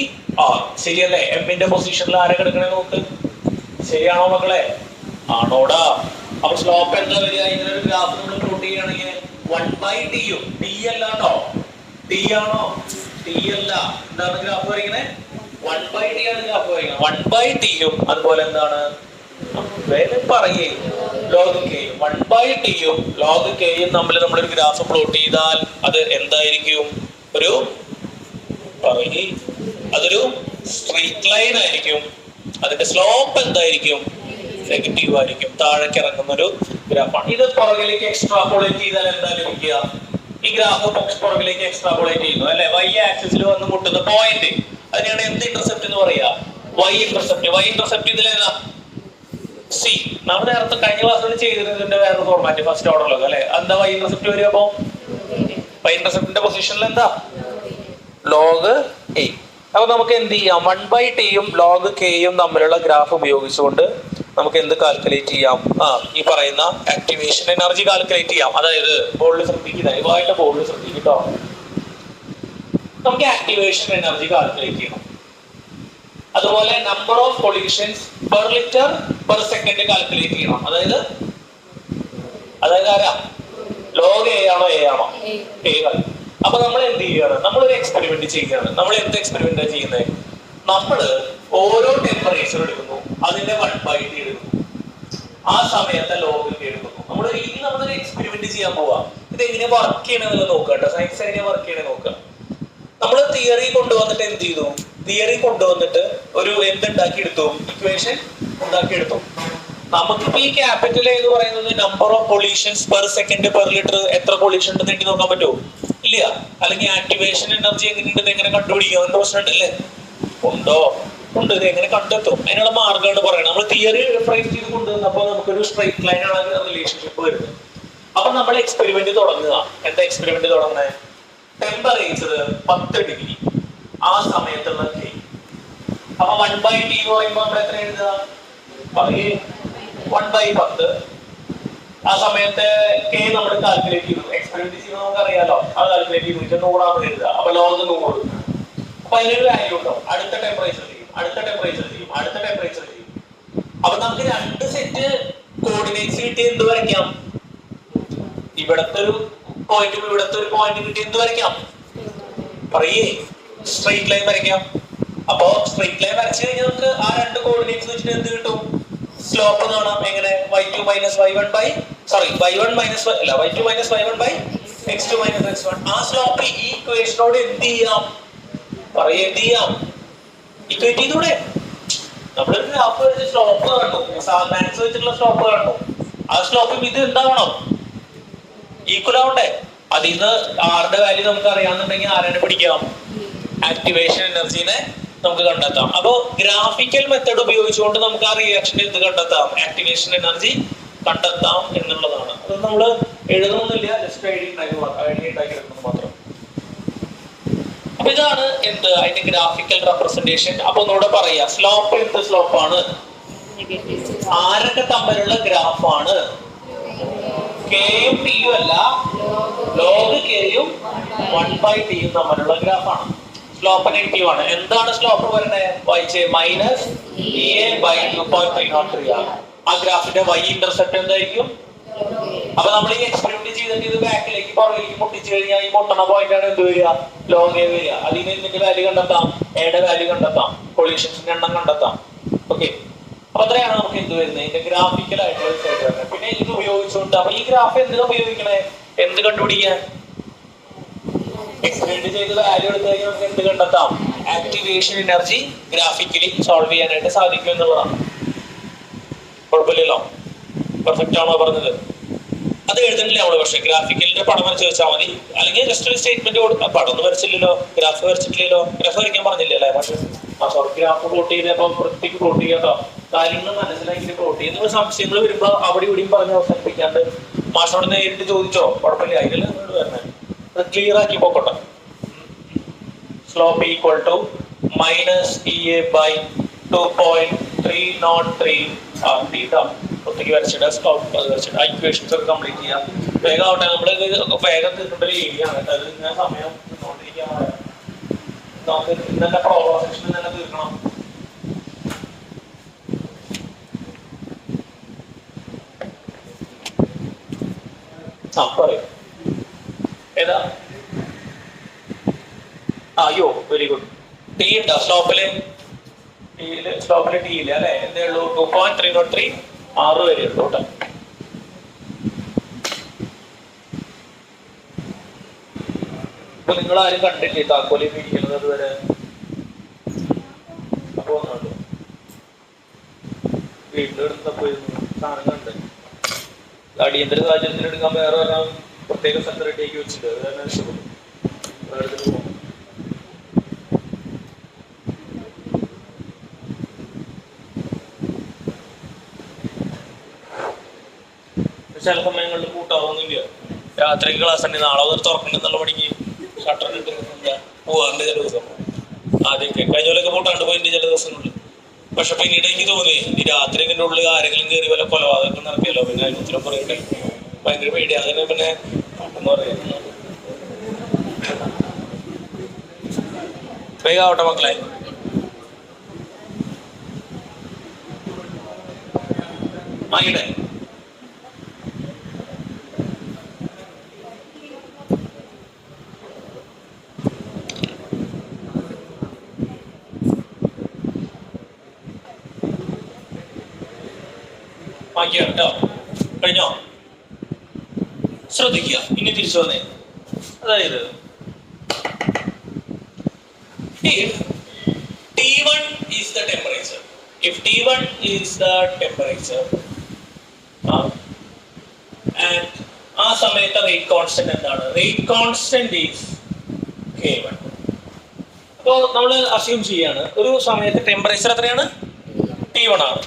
r. ശരിയല്ലേ? എമ്മിന്റെ പൊസിഷനിൽ ആരെ കിടക്കണേ നോക്ക്. ശരിയാണോ മക്കളെ? ആണോടാ? അപ്പൊ സ്ലോപ്പ് എന്താ വരിക? ഇങ്ങനെ ഒരു ഗ്രാഫ് നമ്മൾ പ്ലോട്ട് ചെയ്യുകയാണെങ്കിൽ 1/t യും ടി അല്ലാട്ടോ. ടി ആണോ? ടി അല്ല. എന്താണ് ഗ്രാഫ് വരയ്ക്കണേ? 1/t ആണ് ഗ്രാഫ് വരയ്ക്കുന്നത്. 1/t യും അതുപോലെ എന്താണ് പറയേ ലോഗ് കെ. 1/t യും ലോഗ് കെ യും തമ്മിൽ നമ്മളൊരു ഗ്രാഫ് പ്ലോട്ട് ചെയ്താൽ അത് എന്തായിരിക്കും? ഒരു പറയേ അതൊരു സ്ട്രെയിറ്റ് ലൈൻ ആയിരിക്കും. അതിന്റെ സ്ലോപ്പ് എന്തായിരിക്കും? നെഗറ്റീവ് ആയിരിക്കും. താഴേക്ക് ഇറങ്ങുന്ന ഒരു ഗ്രാഫാണ് ഇത്. പുറകിലേക്ക് എക്സ്ട്രാപോളേറ്റ് ചെയ്താൽ എന്താ ലഭിക്കുക? ഈ ഗ്രാഫ് പുറകിലേക്ക് എക്സ്ട്രാപോളേറ്റ് ചെയ്യുന്നു അല്ലെ? y ആക്സിസിൽ വന്ന് മുട്ടുന്ന പോയിന്റ്, അതിനെയാണ് എന്ത് ഇന്റർസെപ്റ്റ് എന്ന് പറയാ? y intercept. y ഇന്റർസെപ്റ്റ് ഇതിലേതാ? സി. നമ്മൾ നേരത്തെ കഴിഞ്ഞ ക്ലാസ്സിൽ ചെയ്തിരുന്നതിന്റെ വേറെ ഫോർമാറ്റ് ഫസ്റ്റ് ഓർഡറിലൊക്കെ അല്ലെ? എന്താ y ഇന്റർസെപ്റ്റ് വരിക? അപ്പൊ ഇന്റർസെപ്റ്റിന്റെ പൊസിഷനിൽ എന്താ ലോഗ് എ. അപ്പൊ നമുക്ക് എന്ത് ചെയ്യാം, 1/t-യും ലോഗ് കെയും തമ്മിലുള്ള ഗ്രാഫ് ഉപയോഗിച്ചുകൊണ്ട് നമുക്ക് എന്ത് കാൽക്കുലേറ്റ് ചെയ്യാം, ഈ പറയുന്ന ആക്ടിവേഷൻ എനർജി കാൽക്കുലേറ്റ് ചെയ്യാം. അതായത് ബോർഡിൽ ശ്രദ്ധിക്കുക, ദയവായിട്ട് ബോർഡിൽ ശ്രദ്ധിക്കട്ടോ. നമുക്ക് ആക്ടിവേഷൻ എനർജി കാൽക്കുലേറ്റ് ചെയ്യണം. അതുപോലെ number of collisions per litre per second calculate ചെയ്യണം. അതായത് ആരാ, ലോഗ് എ ആണോ എ ആണോ? എ. അപ്പൊ നമ്മൾ എന്ത് ചെയ്യാണ്, നമ്മളൊരു എക്സ്പെരിമെന്റ് ചെയ്യുകയാണ്. നമ്മൾ എന്ത് എക്സ്പെരിമെന്റ് ചെയ്യുന്നത്, നമ്മൾ ഓരോ ടെമ്പറേച്ചർ എടുക്കുന്നു, അതിന്റെ 1/t എടുക്കുന്നു, ആ സമയത്തെ ലോഗ് എടുക്കുന്നു. നമ്മളൊരു എക്സ്പെരിമെന്റ് ചെയ്യാൻ പോവാ. ഇത് എങ്ങനെ വർക്ക് ചെയ്യണമെന്ന് നോക്കുക കേട്ടോ. സയൻസ് എങ്ങനെ വർക്ക് ചെയ്യണേ നോക്കുക. നമ്മൾ തിയറി കൊണ്ടുവന്നിട്ട് എന്ത് ചെയ്തു, തിയറി കൊണ്ടുവന്നിട്ട് ഒരു എന്തുണ്ടാക്കി എടുത്തു, ഇക്വേഷൻ ഉണ്ടാക്കിയെടുത്തു. നമുക്കിപ്പോ ഈ ക്യാപിറ്റൽ എന്ന് പറയുന്നത് number of collisions per second per litre, എത്ര കൊളീഷൻ ഉണ്ടെന്ന് എനിക്ക് നോക്കാൻ പറ്റുമോ? ഇല്ല. അല്ലെങ്കിൽ ആക്ടിവേഷൻ എനർജി എങ്ങനെയുണ്ട്, എങ്ങനെ കണ്ടുപിടിക്കുക എന്ന പ്രശ്നം ഉണ്ടല്ലേ? ഉണ്ട്. ഇത് എങ്ങനെ കണ്ടെത്തും, അതിനുള്ള മാർഗ്ഗമാണ് പറയുന്നത്. നമ്മൾ തിയറി ഫ്രെയിം ചെയ്ത് കൊണ്ടുവന്നപ്പോൾ നമുക്കൊരു സ്ട്രൈറ്റ് ലൈൻ ആണ് റിലേഷൻഷിപ്പ് വരുന്നത്. അപ്പൊ നമ്മൾ എക്സ്പെരിമെന്റ് തുടങ്ങുക. എന്താ എക്സ്പെരിമെന്റ് തുടങ്ങുന്നത്? ടെമ്പറേച്ചർ 10 ഡിഗ്രി, ആ സമയത്തുള്ള കെ. അപ്പൊ 1/t എന്ന് പറയുമ്പോൾ നമ്മൾ എത്ര എഴുതുക, 1/10. ആ സമയത്ത് കെ നമ്മൾ കാൽക്കുലേറ്റ് ചെയ്തു. എക്സ്പെരിമെന്റ് ചെയ്യുമ്പോൾ നമുക്ക് അറിയാലോ, അത് കാൽക്കുലേറ്റ് ചെയ്തു 100 എഴുതുക. അപ്പൊ ലോഗ് 100. അപ്പൊ അതിനൊരു വാല്യൂ ഉണ്ടാവും. അടുത്ത ടെമ്പറേച്ചർ ചെയ്യും. അപ്പൊ നമുക്ക് 2 സെറ്റ് കോർഡിനേറ്റ്സ് കിട്ടി. എന്ത് വരയ്ക്കാം, ഇവിടത്തെ ഒരു പോയിന്റും ഇവിടത്തെ ഒരു പോയിന്റും കിട്ടി. എന്ത് വരയ്ക്കാം, പറയേ, സ്ട്രെയിറ്റ് ലൈൻ വരയ്ക്കാം. അപ്പൊ സ്ട്രെയിറ്റ് ലൈൻ വരച്ചു കഴിഞ്ഞാൽ നമുക്ക് ആ 2 കോർഡിനേറ്റ്സ് വെച്ചിട്ട് എന്ത് കിട്ടും, സ്ലോപ്പ് കാണാം. എങ്ങനെ, y2 minus y1 by y1 minus y2 minus y1 by x2 minus x1. ആ സ്ലോപ്പ് ഈ ഇക്വേഷനോട് എന്ത് ചെയ്യാം, എന്ത് ചെയ്യാം, ഇക്വേറ്റ് ചെയ്തൂടെ? നമ്മളൊരു ഗ്രാഫ് വെച്ച് സ്ലോപ്പ് കണ്ടു, മാത്സ് വെച്ചിട്ടുള്ള സ്ലോപ്പ് കണ്ടു. ആ സ്ലോപ്പും ഇത് എന്താവണം, ഈക്വൽ ആവണ്ടേ? അതിൽ നിന്ന് ആറിന്റെ വാല്യൂ നമുക്ക് അറിയാന്നുണ്ടെങ്കിൽ ആരെ പിടിക്കാം, ആക്ടിവേഷൻ എനർജീനെ നമുക്ക് കണ്ടെത്താം. അപ്പോൾ ഗ്രാഫിക്കൽ മെത്തേഡ് ഉപയോഗിച്ചുകൊണ്ട് നമുക്ക് ആ റിയാക്ഷൻ എന്ത് കണ്ടെത്താം, ആക്ടിവേഷൻ എനർജി കണ്ടെത്താം എന്നുള്ളതാണ്. അത് നമ്മൾ എഴുതുന്നില്ല, ജസ്റ്റ് ഐഡിയ ഉണ്ടാക്കിയെടുക്കുന്നത് മാത്രം. അപ്പൊ ഇതാണ് എന്ത്, അതിന്റെ ഗ്രാഫിക്കൽ റെപ്രസെന്റേഷൻ. അപ്പൊ ഒന്നുകൂടെ പറയാ, സ്ലോപ്പ് എന്ത് സ്ലോപ്പാണ്, ആരൊക്കെ തമ്മിലുള്ള ഗ്രാഫാണ്, കെയും ടിയും അല്ല, ലോഗ് കെയും 1/t-യും തമ്മിലുള്ള ഗ്രാഫാണ്. സ്ലോപ്പ് നെഗറ്റീവ് ആണ്. എന്താണ് സ്ലോപ്പ് വരുന്നത്, വായിച്ചേ, മൈനസ് EA/2.303 ആണ്. ആ ഗ്രാഫിന്റെ y ഇന്റർസെപ്റ്റ് എന്തായിരിക്കും? അപ്പൊ നമ്മൾ ഈ എക്സ്പെരിമെന്റ് ചെയ്തിട്ട് ഇത് ബാക്കിലേക്ക് പുറകിലേക്ക് പൊട്ടിച്ചു കഴിഞ്ഞാൽ ഈ പൊട്ടണ പോയിന്റ് ആണ് എന്ത് വരിക, ലോഗ് എ വരിക. അതിന് എന്തിന്റെ വാല്യൂ കണ്ടെത്താം, എയുടെ വാല്യൂ കണ്ടെത്താം, കൊളീഷൻസിന്റെ എണ്ണം കണ്ടെത്താം. ഓക്കെ, അപ്പൊ അത്രയാണ് നമുക്ക് എന്ത് വരുന്നത്, ഇതിന്റെ ഗ്രാഫിക്കൽ ആയിട്ടുള്ള സൈഡ് വരുന്നത്. പിന്നെ ഇത് ഉപയോഗിച്ചുകൊണ്ട് അപ്പൊ ഈ ഗ്രാഫ് എന്തിനാ ഉപയോഗിക്കണേ, എന്ത് കണ്ടുപിടിക്കാൻ, എക്സ്പെരിമെന്റ് ചെയ്ത് വാല്യൂ എടുത്തു കഴിഞ്ഞാൽ നമുക്ക് എന്ത് കണ്ടെത്താം, ആക്ടിവേഷൻ എനർജി ഗ്രാഫിക്കലി സോൾവ് ചെയ്യാനായിട്ട് സാധിക്കും എന്നുള്ളതാണ്. കുഴപ്പമില്ലല്ലോ, പെർഫെക്റ്റ് ആണോ പറഞ്ഞത്? അത് എഴുതുന്നില്ല നമ്മള്, പക്ഷെ ഗ്രാഫിക്കലിന്റെ പടം വരച്ച് വെച്ചാൽ മതി. അല്ലെങ്കിൽ ജസ്റ്റ് ഒരു സ്റ്റേറ്റ്മെന്റ് കൊടുക്കാം. പടം ഒന്നും വരച്ചില്ലല്ലോ, ഗ്രാഫ് വരച്ചിട്ടില്ലല്ലോ, ഗ്രാഫ് വരയ്ക്കാൻ പറഞ്ഞില്ലേ അല്ലേ? പക്ഷെ സോറി, ഗ്രാഫ് പ്ലോട്ട് ചെയ്തപ്പോ വൃത്തിക്ക് പ്ലോട്ട് ചെയ്യാട്ടോ, കാര്യങ്ങൾ മനസ്സിലാക്കി പ്ലോട്ട് ചെയ്ത് സംശയങ്ങൾ വരുമ്പോ അവിടെ ഇവിടെയും പറഞ്ഞ് അവസാനിപ്പിക്കാണ്ട് മാഷോട് നേരിട്ട് ചോദിച്ചോ, കുഴപ്പമില്ല. അതിലെല്ലാം വരണേ ക്ലിയർ ആക്കി പോക്കോട്ടെ. Slope equal to minus EA/2.303 RT. ഒത്തിരി വരച്ചിട്ട് സ്ലോപ്പ് അത് വരച്ചിട്ട് ഇക്വേഷൻസ് ഒക്കെ കംപ്ലീറ്റ് ചെയ്യാം. വേഗം ആവട്ടെ, നമ്മൾ വേഗം തീർക്കേണ്ട ഒരു ഏരിയ ആണ്. അത് ഇങ്ങനെ സമയം നോക്കിയിരിക്കാൻ നമുക്ക് ഇന്നത്തെ പ്രോബ്ലം സെക്ഷൻ തന്നെ തീർക്കണം. പറയൂ, ഏതാ? അയ്യോ, വെരി ഗുഡ്. ടി ഉണ്ടോ സ്ലോപ്പില്? ടി ഇല്ല അല്ലെ? എന്തേ ഉള്ളൂ, 2.303 6 വരെ ഉള്ളൂ കേട്ടോ. ഇപ്പൊ നിങ്ങൾ ആരും കണ്ടില്ലേ താക്കോലി ഇരിക്കുന്നത് അതുവരെ? അപ്പൊ വീട്ടിലെടുത്തപ്പോ സാധനം കണ്ട് അടിയന്തര സാഹചര്യത്തിൽ എടുക്കാൻ വേറെ ഒരാൾ പ്രത്യേക സ്ഥലത്ത് റെഡിയാക്കി വെച്ചിട്ട് അത് തന്നെ ഇഷ്ടപ്പെടും. ചില സമയങ്ങളിൽ കൂട്ടാവുന്നില്ല. രാത്രിക്ക് ക്ലാസ് ഉണ്ട്, നാളെ മുതൽ തുറക്കണ്ടെന്നുള്ള പണിക്ക് ഷട്ടർ ഇട്ട് പോവാറുണ്ട് ചില ദിവസം. ആദ്യമൊക്കെ കഴിഞ്ഞ പോലൊക്കെ പോട്ടാണ്ട് പോയിട്ടുണ്ട് ചില ദിവസങ്ങളിൽ. പക്ഷെ പിന്നീട് എനിക്ക് തോന്നി ഈ രാത്രി ഇതിൻ്റെ ഉള്ളിൽ ആരെങ്കിലും കയറി വല്ല കൊലപാതകം നടത്തിയല്ലോ, പിന്നെ അതിന് ഉത്തരം പറയണ്ടേ, ഭയങ്കര പേടി. അതിനെ പിന്നെ എന്ന് പറയുന്നത് വേഗാവട്ടെ മക്കളെ. ആയിടെ കേട്ടോ, കഴിഞ്ഞോ? ശ്രദ്ധിക്കുക, ഇനി തിരിച്ചു വന്നേ. അതായത് if T1 is the temperature, if T1 is the temperature and ആ സമയത്ത് റേറ്റ് കോൺസ്റ്റന്റ് എന്താണ്? Rate constant is K1. അപ്പോൾ നമ്മൾ അസ്യൂം ചെയ്യാണ് ഒരു സമയത്ത് ടെമ്പറേച്ചർ എത്രയാണ്? T1 ആണ്.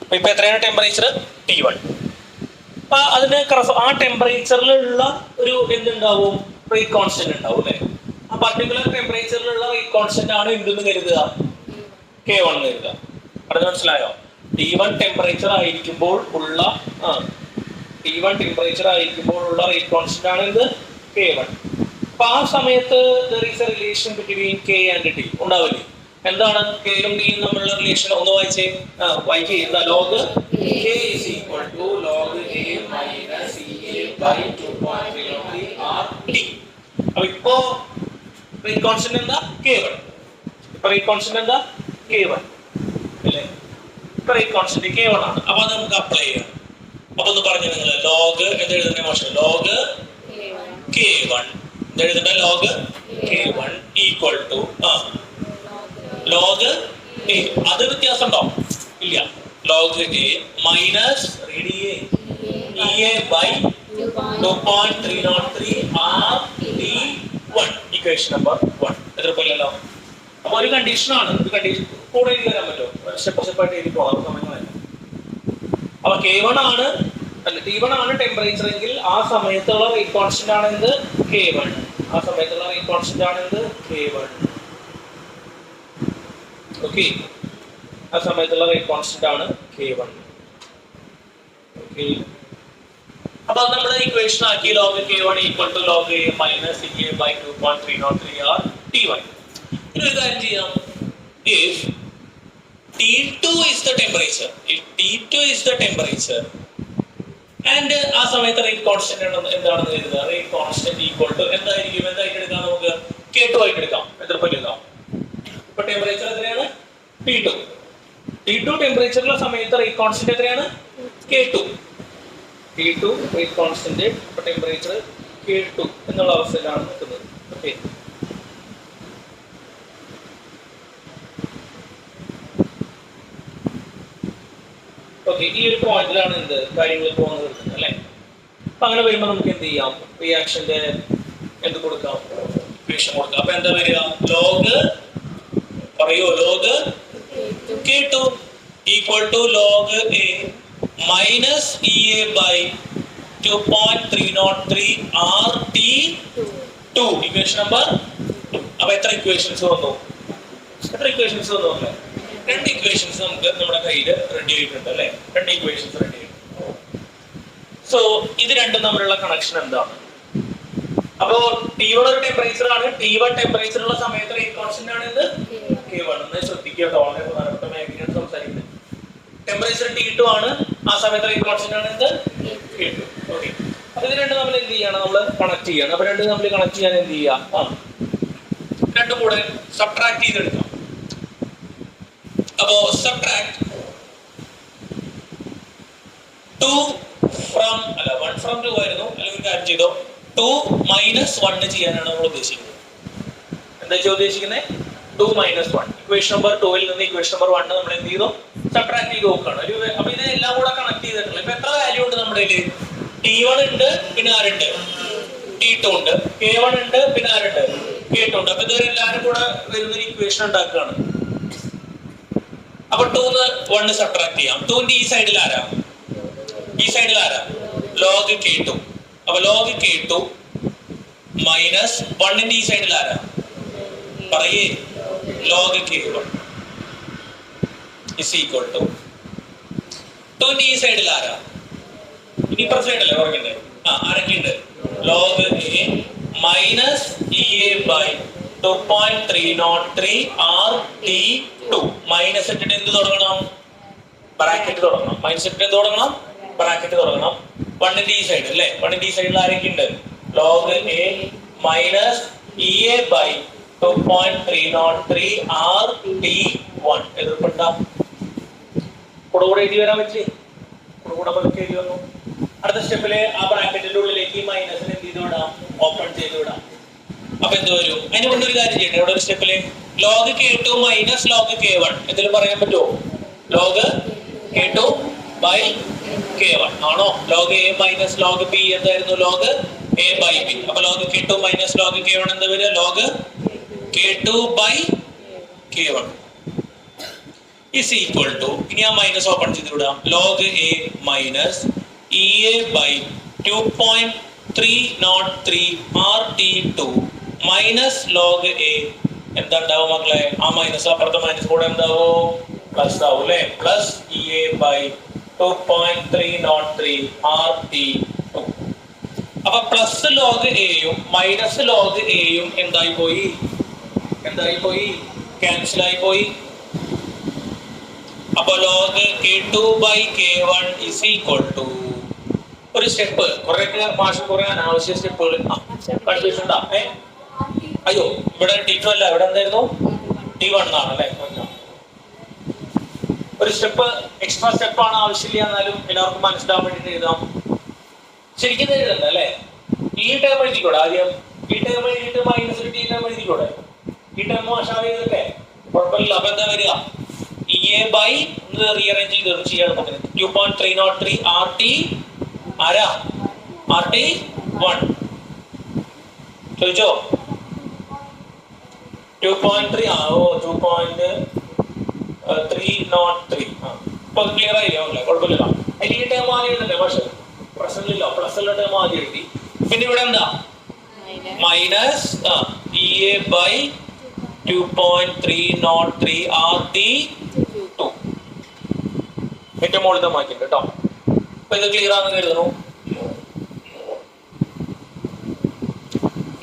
അപ്പൊ ഇപ്പൊ എത്രയാണ് ടെമ്പറേച്ചർ? T1. അപ്പൊ അതിന് ആ ടെമ്പറേച്ചറിലുള്ള ഒരു എന്തുണ്ടാവും? റേറ്റ് കോൺസ്റ്റന്റ് ഉണ്ടാവും അല്ലെ? ആ പർട്ടിക്കുലർ ടെമ്പറേച്ചറിലുള്ള റേറ്റ് കോൺസ്റ്റന്റ് ആണ് എന്തെന്ന് കരുതുക? K1 എന്ന് കരുതുക. അത് മനസ്സിലായോ? T1 ടെമ്പറേച്ചർ ആയിരിക്കുമ്പോൾ ഉള്ള T1 ടെമ്പറേച്ചർ ആയിരിക്കുമ്പോൾ ഉള്ള റേറ്റ് കോൺസ്റ്റന്റ് ആണ് ഇത് K1. അപ്പൊ ആ സമയത്ത് there is a relation between K and T ഉണ്ടാവില്ലേ? എന്താണ് കെയും ടിയും തമ്മിലുള്ള റിലേഷൻ? ഒന്ന് വായിച്ചേ. വായിക്കേ. എന്താ? Log K is equal to log A minus EA by 2.03 RT. അപ്പൊ ഇപ്പോ റേറ്റ് കോൺസ്റ്റന്റ് എന്താ? K1. ഇപ്പൊ റേറ്റ് കോൺസ്റ്റന്റ് എന്താ? K1 അല്ലേ? ഇപ്പൊ റേറ്റ് കോൺസ്റ്റന്റ് K1 ആണ്. അപ്പൊ അത് നമുക്ക് അപ്ലൈ ചെയ്യാം. അപ്പൊ ഒന്ന് പറഞ്ഞു നിങ്ങൾ ലോഗ് എന്ത് എഴുതേണ്ട മോശം? ലോഗ് K1 എഴുതേണ്ട log K1 equal to log A. അത് വ്യത്യാസം ഉണ്ടോ? ഇല്ല. Log A minus E A by 2.303 RT1 equation number 1. എതിർപ്പില്ലല്ലോ. അപ്പൊ ഒരു കണ്ടീഷനാണ്. ഒരു കണ്ടീഷൻ കൂടെ എഴുതി തരാൻ പറ്റുമോ? സ്റ്റെപ്പ് സ്റ്റെപ്പായിട്ട് എഴുതി പോകാം, സമയങ്ങളല്ല. അപ്പൊ K1 ആണ് അല്ല T1 ആണ് ടെമ്പറേച്ചർ എങ്കിൽ ആ സമയത്തുള്ള റേറ്റ് കോൺസ്റ്റന്റ് ആണ് എന്ത്? K1. ആ സമയത്തുള്ള റേറ്റ് കോൺസ്റ്റന്റ് ആണ് എന്ത്? K1. ഓക്കെ. ആ സമയത്തുള്ള റേറ്റ് കോൺസ്റ്റന്റ് ആണ് K1. ഓക്കെ. അപ്പൊ നമ്മുടെ ഇക്വേഷൻ ആക്കി log K1 equal to log A minus EA by 2.303 RT1. ഇനി ഒരു കാര്യം ചെയ്യാം. If T2 is the temperature, if T2 is the temperature and ആ സമയത്ത് റേറ്റ് കോൺസ്റ്റന്റ് എന്താണെന്ന് കരുതുക. റേറ്റ് കോൺസ്റ്റന്റ് ഈക്വൽ ടു എന്തായിരിക്കും? എന്തായിട്ട് എടുക്കാം? നമുക്ക് K2 ആയിട്ട് എടുക്കാം. എതിർപ്പില്ലല്ലോ. ഇപ്പൊ ടെമ്പറേച്ചർ എത്രയാണ്? T2. T2 ടെമ്പറേച്ചറിലുള്ള സമയത്ത് റേറ്റ് കോൺസ്റ്റന്റ് എത്രയാണ്? K2. T2 റേറ്റ് കോൺസ്റ്റന്റ് ഇപ്പൊ ടെമ്പറേച്ചർ K2 എന്നുള്ള അവസ്ഥയിലാണ് നിൽക്കുന്നത്. ഓക്കെ. ഓക്കെ. ഈ ഒരു പോയിന്റിലാണ് എന്ത് കാര്യങ്ങൾ പോകുന്നത് അല്ലെ? അപ്പൊ അങ്ങനെ വരുമ്പോൾ നമുക്ക് എന്ത് ചെയ്യാം? റിയാക്ഷന്റെ എന്ത് കൊടുക്കാം? ഇക്വേഷൻ കൊടുക്കാം. അപ്പൊ എന്താ വരിക? ലോഗ് പറയോ? Log K2 equal to log A minus EA by 2.303 RT2 equation number 2. അപ്പൊ എത്ര ഇക്വേഷൻസ് വന്നു? എത്ര ഇക്വേഷൻസ് വന്നു? അല്ലേ? 2 ഇക്വേഷൻസ് നമുക്ക് നമ്മുടെ കയ്യിൽ റെഡി ആയിട്ടുണ്ട് അല്ലെ? 2 ഇക്വേഷൻസ് റെഡി ആയിട്ടുണ്ട്. സോ ഇത് രണ്ടും തമ്മിലുള്ള കണക്ഷൻ എന്താണ്? അപ്പോ T1 ഒരു ടെമ്പറേച്ചർ ആണ്. T1 ടെമ്പറേച്ചറുള്ള സമയത്ത് റേറ്റ് കോൺസ്റ്റന്റ് ആണ് എന്ത്? K1. എന്ന് ശ്രദ്ധിക്കുക. വളരെ പ്രധാനപ്പെട്ട മേഖലയാണ് സംസാരിക്കുന്നത്. ടെമ്പറേച്ചർ T2 ആണ്. ആ സമയത്ത് റേറ്റ് കോൺസ്റ്റന്റ് ആണ് എന്ത്? K2. ഓക്കെ. അപ്പൊ ഇത് രണ്ടും നമ്മൾ എന്ത് ചെയ്യണം? നമ്മൾ കണക്ട് ചെയ്യണം. അപ്പൊ രണ്ടും നമ്മൾ കണക്ട് ചെയ്യാൻ എന്ത് ചെയ്യാം? രണ്ടും കൂടെ സബ്ട്രാക്ട് ചെയ്തെടുക്കാം. അപ്പോ സബ്ട്രാക്ട് 2 from 1 from 2 ആയിരുന്നു. അല്ലെങ്കിൽ ഒരു കാര്യം ചെയ്തോ, 2 minus 1 ചെയ്യാനാണ് നമ്മൾ ഉദ്ദേശിക്കുന്നത്. എന്താ ഉദ്ദേശിക്കുന്നത്? 2 minus 1. ഇക്വേഷൻ നമ്പർ 2 നിന്ന് ഇക്വേഷൻ നമ്പർ 1 നമ്മൾ എന്ത് ചെയ്തു? സബ്ട്രാക്ട് ചെയ്ത് നോക്കുകയാണ്. അപ്പൊ ഇത് എല്ലാം കൂടെ കണക്ട് ചെയ്തിട്ടുള്ള ഇപ്പൊ എത്ര വാല്യൂ ഉണ്ട് നമ്മുടെ കയ്യിൽ? T1 ഉണ്ട്, പിന്നെ ആരുണ്ട്? T2 ഉണ്ട്. K1 ഉണ്ട്, പിന്നെ ആരുണ്ട്? K2 ഉണ്ട്. അപ്പൊ ഇവരെല്ലാരും കൂടെ വരുന്ന ഇക്വേഷൻ ഉണ്ടാക്കുകയാണ്. അപ്പൊ 2 ന്ന് 1 സബ്ട്രാക്ട് ചെയ്യാം. 2ന്റെ ഈ സൈഡിൽ ആരാ? ഈ സൈഡിൽ ആരാ? log K2. അപ്പൊ ലോഗ് K2 മൈനസ് 1ന്റെ ഈ സൈഡിൽ ആരാ പറയേ log K1 is equal to 2ന്റെ ഈ സൈഡിൽ ആരാ ഇപ്പുറ സൈഡല്ലേ പറഞ്ഞിട്ടുണ്ട് ആരൊക്കെയുണ്ട് log A minus E A by 2.303 RT2 minus ഇട്ടിട്ട് എന്ത് തുടങ്ങണം ബ്രാക്കറ്റ് തുടങ്ങണം മൈനസ് ഇട്ടിട്ട് എന്ത് തുടങ്ങണം ബ്രാക്കറ്റ് തുടങ്ങണം 1ന്റെ ഈ സൈഡ് അല്ലേ 1ന്റെ ഈ സൈഡിൽ ആരൊക്കെയുണ്ട് log A minus E A by 2.303 RT1 എതിർപ്പുണ്ടാവും കൂടെ എഴുതി വരാൻ പറ്റില്ലേ കൂടെ പതുക്കെ എഴുതി വന്നു അടുത്ത സ്റ്റെപ്പില് ആ ബ്രാക്കറ്റിന്റെ ഉള്ളിലേക്ക് മൈനസിന് എന്ത് ചെയ്ത് വിടാം ഓപ്പൺ ചെയ്ത് വിടാം അപ്പൊ എന്ത് വരും അതിന് കൊണ്ട് ഒരു കാര്യം ചെയ്യണം ഇവിടെ ഒരു സ്റ്റെപ്പില് log K2 minus log K1 എന്തെങ്കിലും പറയാൻ പറ്റുമോ ലോഗ് K2 ബൈ K1 ആണോ log A minus log B എന്തായിരുന്നു ലോഗ് എ ബൈ ബി അപ്പൊ log K2 minus log K1 എന്താ വരിക log K2 by K1 is equal to ഇനി ആ മൈനസ് ഓപ്പൺ ചെയ്ത് വിടാം log A minus E A by 2.303 RT2 minus log A എന്താ ഉണ്ടാവും മക്കളെ ആ മൈനസ് അപ്പുറത്തെ മൈനസ് കൂടെ എന്താവും പ്ലസ് ആവും അല്ലെ plus E A by 2.303 RT2 അപ്പൊ പ്ലസ് ലോഗ് എയും മൈനസ് ലോഗ് എയും എന്തായി പോയി ക്യാൻസൽ ആയി പോയി അപ്പൊ log K2 by K1 is equal to ഒരു സ്റ്റെപ്പ് കുറെ മാഷ് കുറെ അനാവശ്യ സ്റ്റെപ്പുകൾ കൺഫ്യൂഷൻ ഉണ്ടാ അയ്യോ ഇവിടെ T2 അല്ല ഇവിടെ എന്തായിരുന്നു T1 ആണ് അല്ലെ ഒരു സ്റ്റെപ്പ് എക്സ്ട്രാ സ്റ്റെപ്പാണ് ആവശ്യമില്ല എന്നാലും എല്ലാവർക്കും മനസ്സിലാവാൻ വേണ്ടിട്ട് എഴുതാം ശരിക്കും എഴുതണ്ട അല്ലെ ഈ ടേം എഴുതിക്കൂടെ ആദ്യം ഈ ടേം എഴുതിയിട്ട് മൈനസ് ടി ടേം എഴുതിക്കൂടെ ഈ ടേം മാഷാവ് ചെയ്തല്ലേ കുഴപ്പമില്ല അപ്പൊ എന്താ വരിക ഇ എ ബൈ റീഅറേഞ്ച് ചെയ്ത് ചെയ്യാൻ 2.303 RT ആരാ RT1 ചോദിച്ചോ 2.3 2.303 ഇപ്പൊ ക്ലിയർ ആയില്ലേ കുഴപ്പമില്ല അതിൽ ഈ ടേം ആദ്യം എഴുതണ്ടേ പക്ഷെ പ്രശ്നമില്ല പ്ലസ് ഉള്ള ടേം ആദ്യം എഴുതി പിന്നെ ഇവിടെ എന്താ minus E A by 2.303 RT2 ഏറ്റവും മുകളിലത്തെ മാറ്റിണ്ട് കേട്ടോ അപ്പൊ ഇത് ക്ലിയർ ആണെന്ന് കരുതുന്നു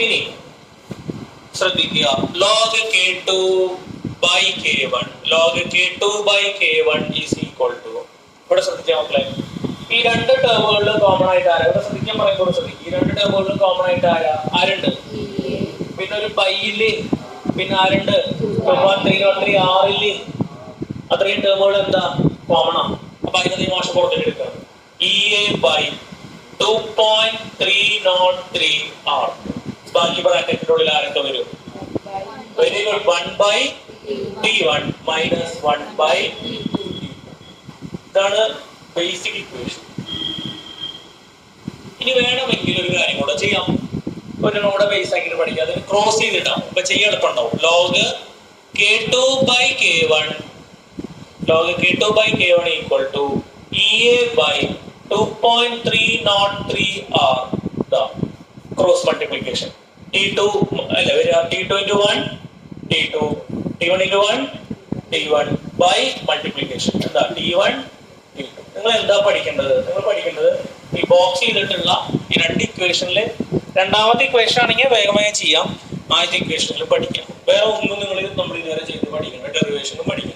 ഇനി ശ്രദ്ധിക്കുക log K2 by K1 log K2 by K1 is equal to ഇവിടെ ശ്രദ്ധിച്ചാൽ മക്കളെ ഈ രണ്ട് ടേമുകളിലും കോമൺ ആയിട്ട് ആരാ ഇവിടെ ശ്രദ്ധിക്കാൻ പറയുമ്പോൾ ശ്രദ്ധിക്കുക ഈ രണ്ട് ടേമുകളിലും കോമൺ ആയിട്ട് ആരുണ്ട് പിന്നെ ഒരു ബൈയില് പിന്നെ ആരുണ്ട് 2.303 ആറില് അത്രയും ടേമുകൾ എന്താ കോമൺ ആണ് അപ്പൊ അതിനകത്ത് ഈ മാഷം പുറത്തേക്ക് എടുക്കാം ഇ എ ബൈ 2.303 R ബാക്കി ബ്രാക്കറ്റിന്റെ ഉള്ളിൽ ആരൊക്കെ വരും very good 1 by T1 minus 1 by ഇതാണ് ബേസിക് ഇക്വേഷൻ ഇനി വേണമെങ്കിൽ ഒരു കാര്യം കൂടെ ചെയ്യാം ഒരു നോടെ ബേസ് ആക്കിയിട്ട് പഠിക്കാം അതിന് ക്രോസ് ചെയ്തിട്ടാവും അപ്പൊ ചെയ്യാൻ എളുപ്പമുണ്ടാവും log K2 by K1 log K2 by K1 equal to E A by 2.303 R cross multiplication T2 അല്ല വരിക T2 into 1 T2 T1 into 1 T1 by multiplication എന്താ T1 T2 നിങ്ങൾ എന്താ പഠിക്കേണ്ടത് നിങ്ങൾ പഠിക്കേണ്ടത് ഈ ബോക്സ് ചെയ്തിട്ടുള്ള ഈ രണ്ട് ഇക്വേഷനിൽ രണ്ടാമത്തെ ഇക്വേഷൻ ആണെങ്കിൽ വേഗമായി ചെയ്യാം ആദ്യത്തെ ഇക്വേഷനിൽ പഠിക്കാം വേറെ ഒന്നും നമ്മൾ ഇതുവരെ ചെയ്ത് പഠിക്കണം ഡെറിവേഷനും പഠിക്കണം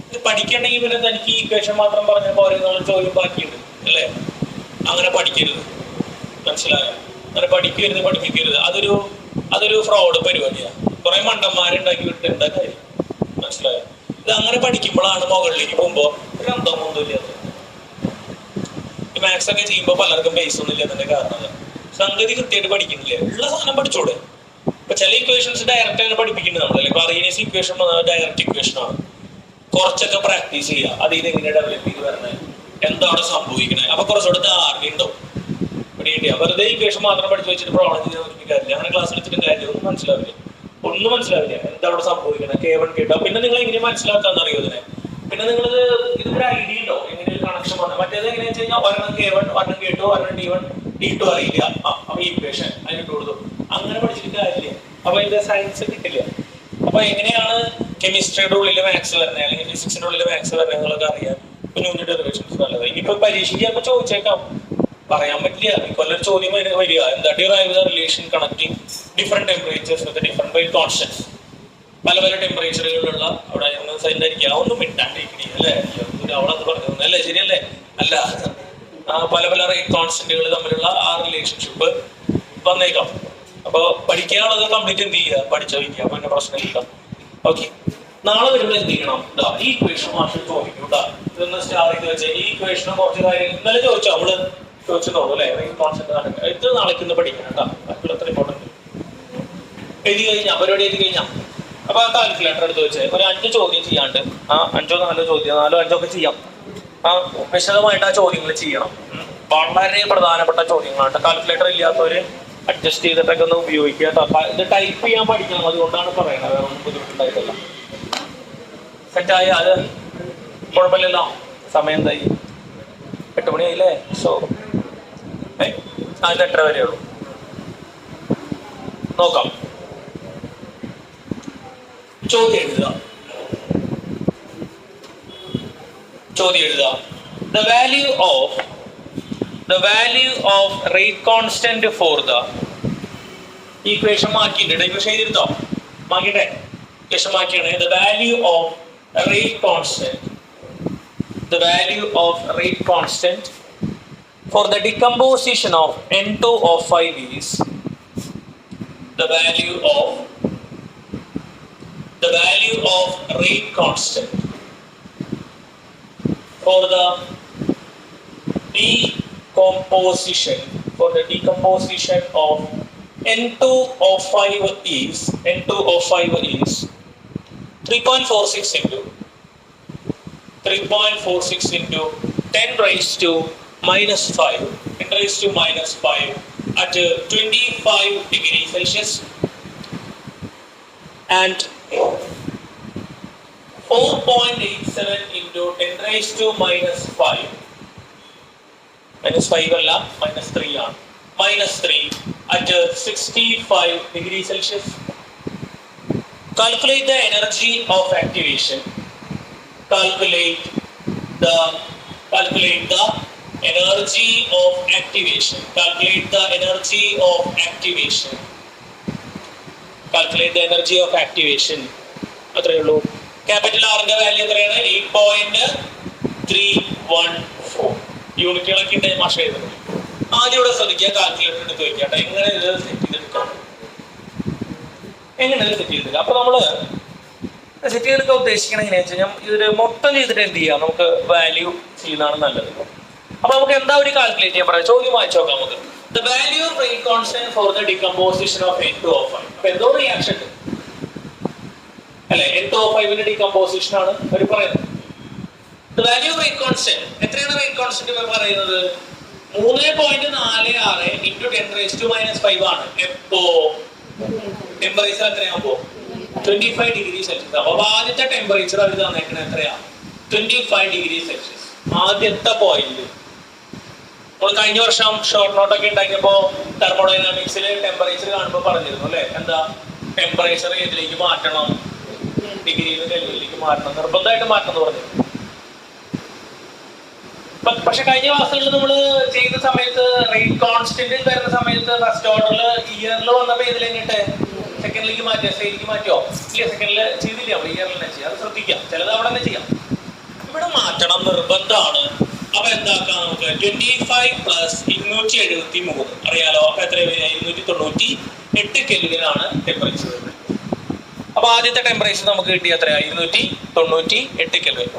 ഇത് പഠിക്കണമെങ്കിൽ പിന്നെ തനിക്ക് ഈ ഇക്വേഷൻ മാത്രം പറഞ്ഞാൽ പോരെ എന്നുള്ള ചോദ്യം ബാക്കിയുണ്ട് അല്ലേ അങ്ങനെ പഠിക്കരുത് മനസ്സിലായോ അങ്ങനെ പഠിക്കരുത് അതൊരു ഫ്രോഡ് പരിപാടിയാണ് കുറെ മണ്ടന്മാരുണ്ടാക്കി വിട്ടിട്ടുണ്ട കാര്യം മനസ്സിലായോ ഇത് അങ്ങനെ പഠിക്കുമ്പോഴാണ് മുകളിലേക്ക് പോകുമ്പോ ഒരു അന്തമൊന്നുമില്ല ഈ മാത്സ് ഒക്കെ ചെയ്യുമ്പോൾ പലർക്കും ബേസ് ഒന്നും ഇല്ലാത്തതിന്റെ കാരണം സംഗതി കൃത്യമായിട്ട് പഠിക്കുന്നില്ല ഉള്ള സാധനം പഠിച്ചോടെ ഇപ്പൊ ചില ഇക്വേഷൻസ് ഡയറക്റ്റ് ആണ് പഠിപ്പിക്കുന്നത് നമ്മൾ അല്ലെങ്കിൽ അറീനിയസ് ഇക്വേഷൻ ഡയറക്റ്റ് ഇക്വേഷൻ ആണ് കുറച്ചൊക്കെ പ്രാക്ടീസ് ചെയ്യുക അത് ഇത് എങ്ങനെ ഡെവലപ്പ് ചെയ്ത് വരണേ എന്താണ് സംഭവിക്കണേ അപ്പൊ കുറച്ചുകൂടെ ധാരണ ഉണ്ടാവും വെറുതെ ഇക്വേഷൻ മാത്രം പഠിച്ചു വെച്ചിട്ട് പ്രോബ്ലം ചെയ്ത് കാര്യമില്ല അങ്ങനെ ക്ലാസ് എടുത്തിട്ട് കാര്യം ഒന്നും മനസ്സിലാവില്ല എന്താ അവിടെ സംഭവിക്കണം K1 K2 പിന്നെ നിങ്ങൾ എങ്ങനെ മനസ്സിലാക്കാന്ന് അറിയോ ഇതിനെ പിന്നെ നിങ്ങൾ ഇതിന്റെ ഐഡിയ ഉണ്ടോ എങ്ങനെ ഒരു കണക്ഷൻ വന്നത് മറ്റേത് എങ്ങനെയാ വെച്ച് കഴിഞ്ഞാൽ ഒരെണ്ണം K1 ഒരെണ്ണം K2 ഒരെണ്ണം T1 D2 അറിയില്ല, അപ്പൊ ഈക്വേഷൻ അതിനിട്ട് കൊടുത്തു. അങ്ങനെ പഠിച്ചിട്ട് കാര്യമില്ല. അപ്പൊ ഇതിന്റെ സയൻസ് കിട്ടില്ല. അപ്പൊ എങ്ങനെയാണ് കെമിസ്ട്രിയുടെ ഉള്ളിൽ മാത്സ് വരുന്നത് അല്ലെങ്കിൽ ഫിസിക്സിന്റെ ഉള്ളിൽ മാത്സ് വരുന്നത് എന്നുള്ളത് അറിയാൻ കുഞ്ഞു ഡെറിവേഷൻസ് നല്ലത്. ഇനിയിപ്പോ പരീക്ഷയ്ക്ക് ചിലപ്പോൾ ചോദിച്ചേക്കാം, പറയാൻ പറ്റില്ല. കൊല്ലൊരു ചോദ്യം വരിക, എന്താ derive the relation connecting different temperatures with different rate constants. പല പല ടെമ്പറേച്ചറുകളിലുള്ള അവിടെ സൈഡിലായിരിക്കും. ഒന്നും മിണ്ടാണ്ടിരിക്കണേ അല്ലേ, അവളത് പറഞ്ഞു അല്ലേ, ശരിയല്ലേ? അല്ല, പല പല റേറ്റ് കോൺസ്റ്റന്റുകൾ തമ്മിലുള്ള ആ റിലേഷൻഷിപ്പ് വന്നേക്കാം. അപ്പൊ പഠിക്കാനുള്ളത് കംപ്ലീറ്റ് എന്ത് ചെയ്യുക, പഠിച്ചു വയ്ക്കുക. അപ്പൊ എന്നെ പ്രശ്നമില്ല. ഓക്കെ, നാളെ വരുമ്പോൾ എന്ത് ചെയ്യണം? ഈ ഇക്വേഷൻ മാഷ് ചോദിക്കും. ഇതൊന്ന് സ്റ്റാർ ചെയ്ത് വെച്ചാൽ ഈ ഇക്വേഷനും കുറച്ച് കാര്യങ്ങൾ ഇന്നലെ ചോദിച്ചോ, നമ്മള് ചോദിച്ചു നോക്കും അല്ലെ? റേറ്റ് കോൺസ്റ്റന്റ് ഇത് നാളേക്ക് ഇന്ന് പഠിക്കണം കേട്ടോ. ബാക്കിയുള്ള അത്ര ഇമ്പോർട്ടൻറ്റ് എഴുതി കഴിഞ്ഞാൽ പരിപാടി എഴുതി കഴിഞ്ഞാൽ അപ്പൊ ആ കാൽക്കുലേറ്റർ എടുത്ത് വെച്ച് ഒരു 5 ചോദ്യം ചെയ്യാണ്ട്, 5 4 ചോദ്യം 4 5 ഒക്കെ ചെയ്യാം. വിശദമായിട്ട് ആ ചോദ്യങ്ങൾ ചെയ്യണം. വളരെ പ്രധാനപ്പെട്ട ചോദ്യങ്ങളാണ്. കാൽക്കുലേറ്റർ ഇല്ലാത്തവര് അഡ്ജസ്റ്റ് ചെയ്തിട്ടൊക്കെ ഒന്ന് ഉപയോഗിക്കുക. ഇത് ടൈപ്പ് ചെയ്യാൻ പഠിക്കണം, അതുകൊണ്ടാണ് പറയുന്നത്, വേറെ ഒന്നും ബുദ്ധിമുട്ടുണ്ടായിട്ടില്ല. സെറ്റായ അത് കുഴപ്പമില്ലല്ലോ. സമയം എന്തായി? 8 മണിയായില്ലേ? സോ അതിന് 8:30 വരെ ഉള്ളൂ. നോക്കാം. ചോദ്യം എഴുതുക. The value of rate constant for the equation മാറ്റിയിട്ടുണ്ട്. ഇക്വേഷൻ എഴുതിയിരുന്നോ? മാറ്റിട്ടെ, ഇക്വേഷൻ മാറ്റിയാണ്. The value of rate constant for the decomposition of N2O5 is the value of rate constant for the decomposition of N2O5 is 3.46 into 10 raised to minus 5 at 25 degrees Celsius and 4.87 into 10 raised to minus 5 അല്ല -3 ആണ്. -3 at 65 degrees Celsius. Calculate the energy of activation. Calculate the energy of activation. അത്രയേ ഉള്ളൂ. Capital ആറിന്റെ value എത്രയാണ്? 8.314. യൂണിറ്റുകളൊക്കെ ഉണ്ട് മാഷ് ചെയ്തത്. ആദ്യം ഇവിടെ ശ്രദ്ധിക്കുക, കാൽക്കുലേറ്റർ എടുത്ത് വെക്കട്ടെ. എങ്ങനെ ഇത് സെറ്റ് ചെയ്തെടുക്കാം? അപ്പൊ നമ്മള് സെറ്റ് ചെയ്തെടുക്കാൻ ഉദ്ദേശിക്കണം എങ്ങനെയാ വെച്ചാൽ ഇതൊരു മൊത്തം ചെയ്തിട്ട് എന്ത് ചെയ്യാം, നമുക്ക് വാല്യൂ ചെയ്യുന്നതാണ് നല്ലത്. അപ്പൊ നമുക്ക് എന്താ ഒരു കാൽക്കുലേറ്റ് ചെയ്യാൻ പറയാം? ചോദ്യം വായിച്ചു നോക്കാം നമുക്ക്. The value of rate constant for the decomposition of N2O5. അപ്പൊ എന്തോ റിയാക്ഷൻ ഉണ്ട് അല്ലെ? N2O5ന്റെ ഡീകമ്പോസിഷൻ ആണ് അവർ പറയുന്നത്. The value of rate constant, എത്രയാണ് റേറ്റ് കോൺസ്റ്റന്റ് ഇവർ പറയുന്നത്? 3.46 into 10 raised to minus 5 ആണ്. എപ്പോ ടെമ്പറേച്ചർ എത്രയാകുമ്പോ 25 ഡിഗ്രി സെൽഷ്യസ്. അപ്പൊ ആദ്യത്തെ ടെമ്പറേച്ചർ അവർ തന്നേക്കണ എത്രയാ? 25 ഡിഗ്രി സെൽഷ്യസ്. ആദ്യത്തെ പോയിന്റ് നമ്മൾ കഴിഞ്ഞ വർഷം ഷോർട്ട് നോട്ടൊക്കെ ഉണ്ടാക്കിയപ്പോ തെർമോഡൈനാമിക്സിൽ ടെമ്പറേച്ചർ കാണുമ്പോൾ പറഞ്ഞിരുന്നു അല്ലെ? എന്താ ടെമ്പറേച്ചർ ഏതിലേക്ക് മാറ്റണം? ഡിഗ്രിയിൽ നിന്ന് കെൽവിനിലേക്ക് മാറ്റണം, നിർബന്ധമായിട്ട് മാറ്റണം എന്ന് പറഞ്ഞു. പക്ഷെ കഴിഞ്ഞ ക്ലാസ്സുകളിൽ നമ്മൾ ചെയ്ത സമയത്ത് റേറ്റ് കോൺസ്റ്റന്റ് വരുന്ന സമയത്ത് ഫസ്റ്റ് ഓർഡറിൽ ഇയറിൽ വന്നപ്പോ ഇതിലെങ്ങിട്ട് സെക്കൻഡിലേക്ക് മാറ്റിയോ, സ്റ്റേജിലേക്ക് മാറ്റിയോ? ഇല്ല, സെക്കൻഡിൽ ചെയ്തില്ല. നമ്മൾ ഇയറിൽ തന്നെ ചെയ്യാം. അത് ശ്രദ്ധിക്കാം, ചിലത് അവിടെ തന്നെ ചെയ്യാം. ഇവിടെ മാറ്റണം നിർബന്ധമാണ്. അപ്പൊ എന്താക്കാം നമുക്ക്? 25 പ്ലസ് 273 അറിയാലോ. അപ്പൊ എത്ര? 298 കെൽവിനാണ് ടെമ്പറേച്ചർ വരുന്നത്. അപ്പൊ ആദ്യത്തെ ടെമ്പറേച്ചർ നമുക്ക് കിട്ടിയ എത്രയാ? 298 കെൽവിൻ.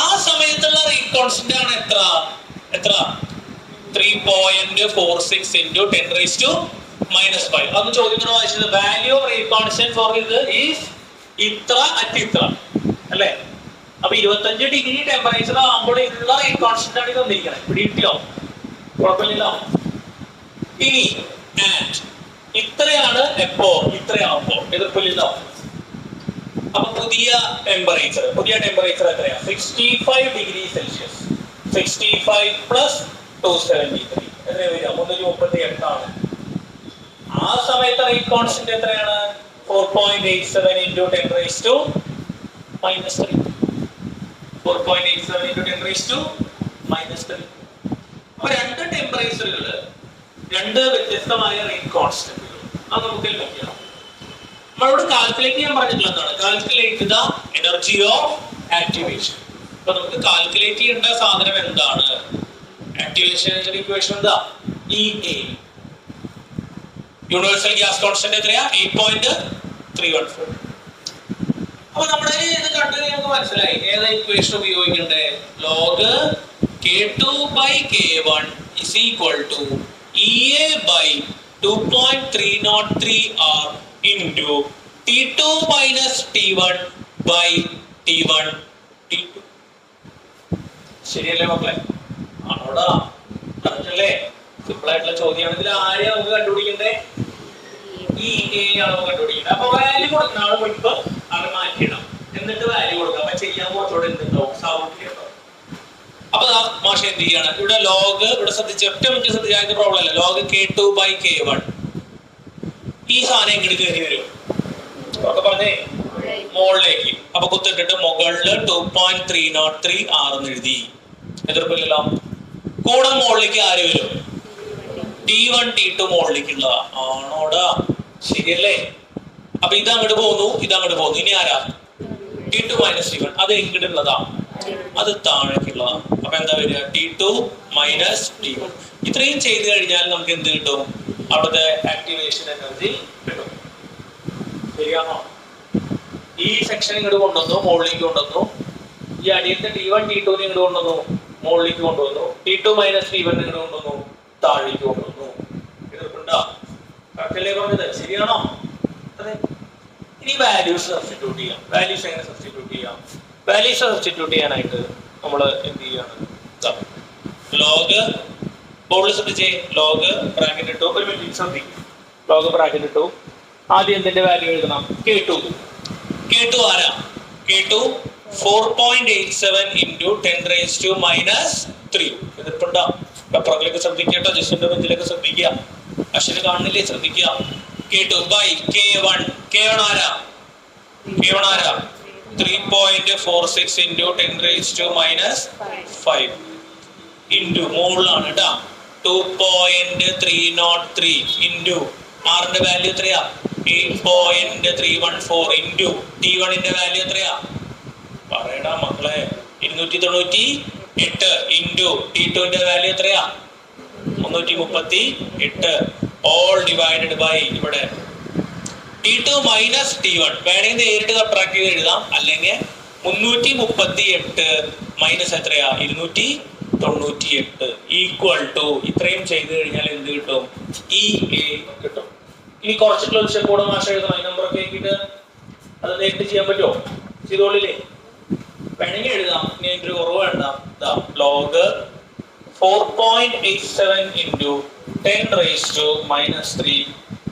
ആ സമയത്തുള്ള റേറ്റ് കോൺസ്റ്റന്റ് ആണ് എത്ര? 3.46 into 10 raised to minus 5. അന്ന് ചോദ്യം വായിച്ചത് value of rate constant for ഇത് ഈസ് ഇത്ര അറ്റ് ഇത്ര അല്ലേ? അപ്പൊ 25 ഡിഗ്രി ടെമ്പറേച്ചർ ആകുമ്പോൾ ഉള്ള റേറ്റ് കോൺസ്റ്റന്റ് ആണ് തന്നിരിക്കുന്നത്. ഇവിടെ കിട്ടിയോ? കുഴപ്പമില്ലല്ലോ. ഇനി ഇത്രയാണ് എപ്പോ? ഇത്രയാവുമ്പോ എതിർപ്പില്ലല്ലോ. അപ്പൊ പുതിയ ടെമ്പറേച്ചർ എത്രയാ? 65 ഡിഗ്രി സെൽഷ്യസ്. 65 പ്ലസ് 273 എത്രയാ വരിക? 338 ആണ്. ആ സമയത്ത് റേറ്റ് കോൺസ്റ്റന്റ് എത്രയാണ്? 4.87 into 10 raised to minus 3. 4.87 into 10 raised to minus 3. അപ്പൊ രണ്ട് ടെമ്പറേച്ചറുകള്, രണ്ട് വ്യത്യസ്തമായ റേറ്റ് കോൺസ്റ്റന്റുകൾ. അത് നമുക്ക് നോക്കിയാണ്. നമ്മളോട് കാൽക്കുലേറ്റ് ചെയ്യാൻ പറഞ്ഞിട്ടുള്ള എന്താണ്? Calculate the energy of activation. അപ്പൊ നമുക്ക് കാൽക്കുലേറ്റ് ചെയ്യേണ്ട സാധനം എന്താണ്? ആക്ടിവേഷൻ ഇക്വേഷൻ എന്താ? EA. യൂണിവേഴ്സൽ ഗ്യാസ് കോൺസ്റ്റന്റ് എത്രയാ? 8.314. അപ്പൊ നമ്മുടെ ഇത് കണ്ടു നമുക്ക് മനസ്സിലായി ഏതാ ഇക്വേഷൻ ഉപയോഗിക്കണ്ടേ? Log K2 by K1 is equal to EA by 2.303R into T2 minus T1 by T1 T2. ശരിയല്ലേ മക്കളെ? ആണോടാ? അല്ലേ? സിമ്പിൾ ആയിട്ടുള്ള ചോദ്യമാണ്. ഇതിൽ ആരെയാ നമുക്ക് കണ്ടുപിടിക്കണ്ടേ? EA ആണ് നമുക്ക് കണ്ടുപിടിക്കേണ്ടത്. അപ്പൊ വാല്യൂ കൊടുക്കുന്ന മുൻപ് അത് മാറ്റിയിടാം, എന്നിട്ട് വാല്യൂ കൊടുക്കാം. അപ്പൊ ചെയ്യാൻ കുറച്ചുകൂടെ എന്തുണ്ടാവും? സൗണ്ട് ഉണ്ടാവും. അപ്പൊ മാഷ എന്ത് ചെയ്യാണ്? ഇവിടെ ലോഗ്, ഇവിടെ ശ്രദ്ധിച്ച് ഒറ്റ മിനിറ്റ് ശ്രദ്ധിച്ച പ്രോബ്ലം അല്ല. ലോഗ് K2 by K1 ഈ സാധനം എങ്ങോട്ട് കയറി വരും? ഒക്കെ പറഞ്ഞേ മുകളിലേക്ക്. അപ്പൊ കുത്തിട്ടിട്ട് മുകളില് 2.303R എന്ന് എഴുതി. എതിർപ്പില്ലല്ലോ. കൂടെ മുകളിലേക്ക് ആര് വരും? T1 T2 മുകളിലേക്കുള്ളതാ. ആണോടാ? ശരിയല്ലേ? അപ്പൊ ഇത് അങ്ങോട്ട് പോകുന്നു, ഇത് അങ്ങോട്ട് പോകുന്നു. ഇനി ആരാ? T2 minus T1. അത് എങ്ങോട്ടുള്ളതാ? അത് താഴേക്കുള്ളതാണ്. അപ്പൊ എന്താ വരിക? T2 minus T1. ഇത്രയും ചെയ്ത് കഴിഞ്ഞാൽ നമുക്ക് എന്ത് കിട്ടും? അവിടുത്തെ ആക്ടിവേഷൻ എനർജി കിട്ടും. ശരിയാണോ? ഈ സെക്ഷൻ ഇങ്ങോട്ട് കൊണ്ടുവന്നു, മുകളിലേക്ക് കൊണ്ടുവന്നു. ഈ അടിയത്തെ T1 T2 ഇങ്ങോട്ട് കൊണ്ടുവന്നു, മുകളിലേക്ക് കൊണ്ടുവന്നു. T2 minus T1 ഇങ്ങോട്ട് കൊണ്ടുവന്നു, താഴേക്ക് കൊണ്ടുവന്നു. എതിർപ്പുണ്ടോ? കറക്റ്റല്ലേ പറഞ്ഞത്? ശരിയാണോ? അതെ. ഇനി വാല്യൂസ് സബ്സ്റ്റിറ്റ്യൂട്ട് ചെയ്യാം. വാല്യൂസ് എങ്ങനെ സബ്സ്റ്റിറ്റ്യൂട്ട് ചെയ്യാം? വാല്യൂസ് സബ്സ്റ്റിറ്റ്യൂട്ട് ചെയ്യാനായിട്ട് നമ്മൾ എന്ത് ചെയ്യാണ്? ലോഗ് ബോർഡിൽ ശ്രദ്ധിച്ചേ. ലോഗ് ബ്രാക്കറ്റ് ഇട്ടു. ഒരു മിനിറ്റ് ശ്രദ്ധിക്കും. ലോഗ് ബ്രാക്കറ്റ് ഇട്ടു. ആദ്യം എന്തിന്റെ വാല്യൂ എഴുതണം? K2. K2 ആരാ? K2 4.87 into 10 raised to minus 3. ഇതിപ്പുണ്ടോ? പേപ്പറിലേക്ക് ശ്രദ്ധിക്കട്ടോ. ജസ്റ്റിന്റെ ബെഞ്ചിലേക്ക് ശ്രദ്ധിക്കുക. അശ്വിന് കാണുന്നില്ലേ? ശ്രദ്ധിക്കുക. K2 by K1. K1 ആരാ? K1 ആരാ? 3.46 into 10 raised to minus 5 into മുകളിലാണ് കേട്ടാ 2.303 into ആറിന്റെ വാല്യൂ എത്രയാ? 8.314 into T1 ന്റെ വാല്യൂ എത്രയാ? പറയടാ മക്കളെ. 298 into T2 ന്റെ വാല്യൂ എത്രയാ? 338. all divided by ഇവിടെ T2 minus T1. വേണമെങ്കിൽ നേരിട്ട് സബ്ട്രാക്ട് ചെയ്ത് എഴുതാം, അല്ലെങ്കിൽ 338 മൈനസ് എത്രയാ? 298 ഈക്വൽ ടു ഇത്രയും ചെയ്ത് കഴിഞ്ഞാൽ എന്ത് കിട്ടും? EA കിട്ടും. ഇനി കുറച്ച് ക്ലോസ് കൂടെ മാഷ എഴുതണം. ഈ നമ്പറൊക്കെ ആക്കിയിട്ട് അത് നേരിട്ട് ചെയ്യാൻ പറ്റുമോ? ചെയ്തോളില്ലേ? വേണമെങ്കിൽ എഴുതാം. ഇനി അതിൻ്റെ ഒരു കുറവ് വേണ്ട. Log 4.87 into 10 raised to minus 3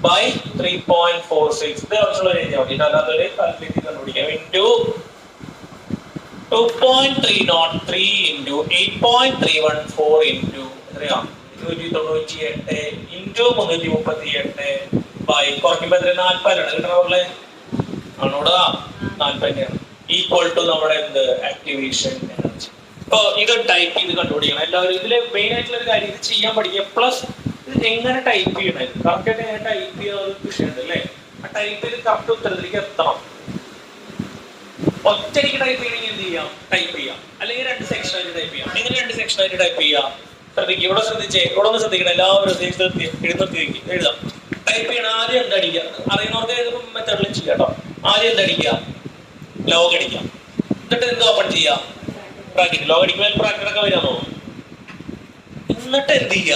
by 3.46. ഇത് ആവശ്യമുള്ള എഴുതിയാൽ മതി. അല്ലാത്തൊരു കാൽക്കുലേറ്റ് കണ്ടുപിടിക്കാം. ഇൻറ്റു 2.303 into 8.314 into എത്രയാ? 298 into 338 by കുറയ്ക്കുമ്പോൾ എത്ര? 40 കിട്ടണമല്ലേ? ആണോടാ? 40 ഈക്വൽ ടു നമ്മുടെ എന്ത്? Activation energy. ഇപ്പൊ ഇത് ടൈപ്പ് ചെയ്ത് കണ്ടുപിടിക്കണം എല്ലാവരും. ഇതിലെ മെയിൻ ആയിട്ടുള്ള ഒരു കാര്യം, ഇത് ചെയ്യാൻ പഠിക്കുക. പ്ലസ് ഇത് എങ്ങനെ ടൈപ്പ് ചെയ്യണം, കറക്റ്റായിട്ട് എങ്ങനെ ടൈപ്പ് ചെയ്യാൻ വിഷയമുണ്ട് അല്ലേ? ആ ടൈപ്പ് ചെയ്ത് കറക്റ്റ് ഉത്തരത്തിലേക്ക് എത്തണം. ഒറ്റയ്ക്ക് ടൈപ്പ് ചെയ്യണമെങ്കിൽ എന്ത് ചെയ്യാം? ടൈപ്പ് ചെയ്യാം. അല്ലെങ്കിൽ 2 സെക്ഷനായിട്ട് ടൈപ്പ് ചെയ്യാം. എങ്ങനെ 2 സെക്ഷനായിട്ട് ടൈപ്പ് ചെയ്യാം? ശ്രദ്ധിക്കുക. ഇവിടെ ശ്രദ്ധിച്ചേ. ഇവിടെ ഒന്ന് ശ്രദ്ധിക്കണം. എല്ലാവരും എഴുതാം. ടൈപ്പ് ചെയ്യണം. ആദ്യം എന്തടിക്കുക? അറിയുന്നവർക്ക് മെത്തേഡിൽ ചെയ്യാം കേട്ടോ. ആദ്യം എന്തടിക്കുക? ലോഗ് അടിക്കാം. എന്നിട്ട് എന്ത് ഓപ്പൺ ചെയ്യാം? ബ്രാക്കറ്റ്. ലോഗ് അടിക്കുമ്പോൾ ബ്രാക്കറ്റൊക്കെ വരാമോ? എന്നിട്ട് എന്ത് ചെയ്യുക?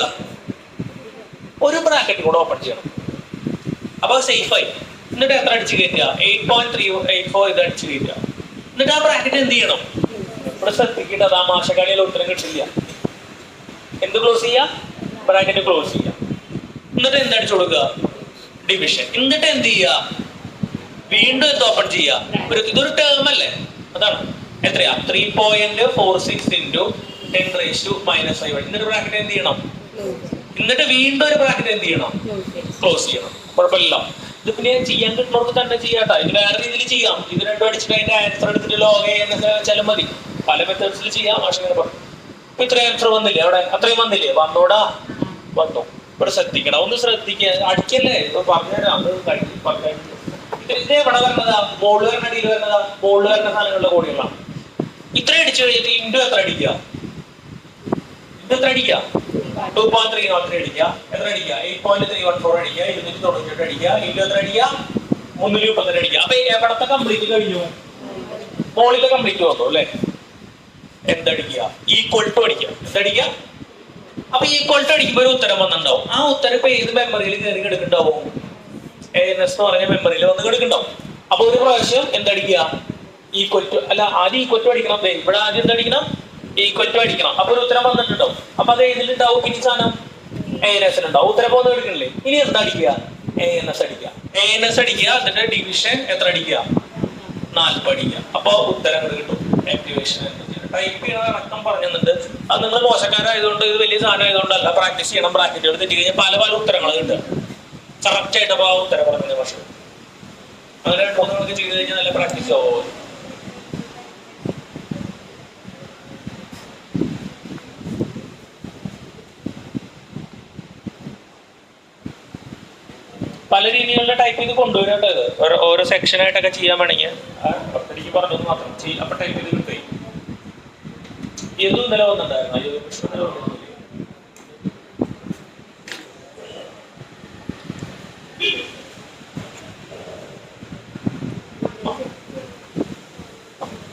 ഒരു ബ്രാക്കറ്റ് കൂടെ ഓപ്പൺ ചെയ്യണം. അപ്പൊ സേഫായി. എന്നിട്ട് എത്ര അടിച്ച് കയറ്റുക? 8.384 ഇത് അടിച്ച് കയറ്റുക. എന്നിട്ട് ആ ബ്രാക്കറ്റ് എന്ത് ചെയ്യണം? ഇവിടെ ശ്രദ്ധിക്കേണ്ട, അത് ആ മാഷക്കാളിയിൽ ഉത്തരം കിട്ടില്ല. എന്ത് ക്ലോസ് ചെയ്യുക? ബ്രാക്കറ്റ് ക്ലോസ് ചെയ്യുക. എന്നിട്ട് എന്തടിച്ചു കൊടുക്കുക? ഡിവിഷൻ. എന്നിട്ട് എന്ത് ചെയ്യുക? വീണ്ടും എന്ത് ഓപ്പൺ ചെയ്യുക? ഇതൊരു ടേം അല്ലേ? അതാണ് എത്രയാ? 3.46 into 10 raised to minus 5. എന്നിട്ട് ബ്രാക്കറ്റ് എന്ത് ചെയ്യണം? എന്നിട്ട് വീണ്ടും ഒരു ബ്രാക്കറ്റ് എന്ത് ചെയ്യണം? ക്ലോസ് ചെയ്യണം. കുഴപ്പമില്ല. ഇത് പിന്നെ ചെയ്യാൻ കിട്ടുന്നവർക്ക് തന്നെ ചെയ്യാട്ടോ. ഇത് വേറെ രീതിയിൽ ചെയ്യാം. ഇത് രണ്ടും അടിച്ചിട്ട് അതിന്റെ ആൻസർ എടുത്തിട്ട് ലോഗ് എന്നൊക്കെ വെച്ചാലും മതി. പല മെത്തേഡ്സിൽ ചെയ്യാം. പക്ഷെ ഇങ്ങനെ പറഞ്ഞു ഇപ്പൊ ഇത്രയും ആൻസർ വന്നില്ലേ? അവിടെ അത്രയും വന്നില്ലേ? വന്നോടാ, വന്നു. ഇവിടെ ശ്രദ്ധിക്കണം, ഒന്ന് ശ്രദ്ധിക്കുക. അടിക്കല്ലേ, പറഞ്ഞുതരാം. അത് കഴിഞ്ഞു. ഇതിന്റെ ഇവിടെ വരണതാ, ബോളിൽ വരണ അടിയിൽ വരണതാ, ബോളിൽ വരുന്ന സാധനങ്ങളുടെ കോടികളാണ്. ഇത്രയും അടിച്ചു കഴിഞ്ഞിട്ട് ഇൻഡു എത്ര അടിക്കുക? ഇൻഡു എത്ര അടിക്കുക? 2.303 അടിക്കുക. എത്ര അടിക്കുക? 8.314 അടിക്കുക. 298 അടിക്കുക. ഇൻഡു എത്ര അടിക്കുക? 332 അടിക്കുക. അപ്പൊ എവിടത്തെ കംപ്ലീറ്റ് കഴിഞ്ഞു? മോളിലെ കംപ്ലീറ്റ് വന്നു അല്ലെ? എന്തടിക്കുക? ഈക്വൽ ടു അടിക്കുക. എന്തടിക്കുക? അപ്പൊ ഈക്വൽ ടു അടിക്കുമ്പോൾ ഒരു ഉത്തരം വന്നിട്ടുണ്ടാവും. ആ ഉത്തരം ഇപ്പൊ ഏത് മെമ്മറിയിൽ കയറി കിടക്കുന്നുണ്ടാവും? ANS എന്ന് പറഞ്ഞ മെമ്മറിയിൽ വന്ന് കിടക്കുന്നുണ്ടാവും. അപ്പൊ ഒരു പ്രാവശ്യം എന്തടിക്കുക? ഈക്വൽ ടു അല്ല, ആദ്യം ഈക്വൽ ടു അടിക്കണം. ഇവിടെ ആദ്യം എന്തടിക്കണം? ഈക്വൽ ടു അടിക്കണം. അപ്പൊ ഒരു ഉത്തരം വന്നിട്ടുണ്ടാവും. അപ്പൊ അത് ഏതിലുണ്ടാവും? പിന്നെ സാധനം ANS ഉണ്ടാവും. ഉത്തരം പോകുന്ന എടുക്കണില്ലേ? ഇനി എന്താ അടിക്കുക? ANS അടിക്കുക. ANS അടിക്കുക. എന്നിട്ട് ഡിവിഷൻ എത്ര അടിക്കുക? 40 അടിക്കുക. അപ്പൊ ഉത്തരം കിട്ടും. ആക്ടിവേഷൻ ടൈപ്പ് ചെയ്യണ അടക്കം പറഞ്ഞിട്ടുണ്ട്. അത് നിങ്ങൾ മോശക്കാരായതുകൊണ്ട്, ഇത് വലിയ സാധനം ആയതുകൊണ്ടല്ല. പ്രാക്ടീസ് ചെയ്യണം. ബ്രാക്കറ്റുകൾ തെറ്റി കഴിഞ്ഞാൽ പല പല ഉത്തരങ്ങൾ കിട്ടുക. കറക്റ്റ് ആയിട്ട് അപ്പൊ ആ ഉത്തരം പറഞ്ഞത്. പക്ഷെ അങ്ങനെ 2-3 നമുക്ക് ചെയ്ത് കഴിഞ്ഞാൽ നല്ല പ്രാക്ടീസ് ആവും. പല രീതികളിലെ ടൈപ്പ് ചെയ്ത് കൊണ്ടുവരേണ്ടത്. ഇത് ഓരോ സെക്ഷനായിട്ടൊക്കെ ചെയ്യാൻ വേണമെങ്കിൽ എനിക്ക് പറഞ്ഞത് മാത്രം ചെയ്യും. അപ്പൊ ടൈപ്പ് ചെയ്ത് കിട്ടും. ഏതും ഇന്നലെ വന്നിട്ടുണ്ടായിരുന്നു.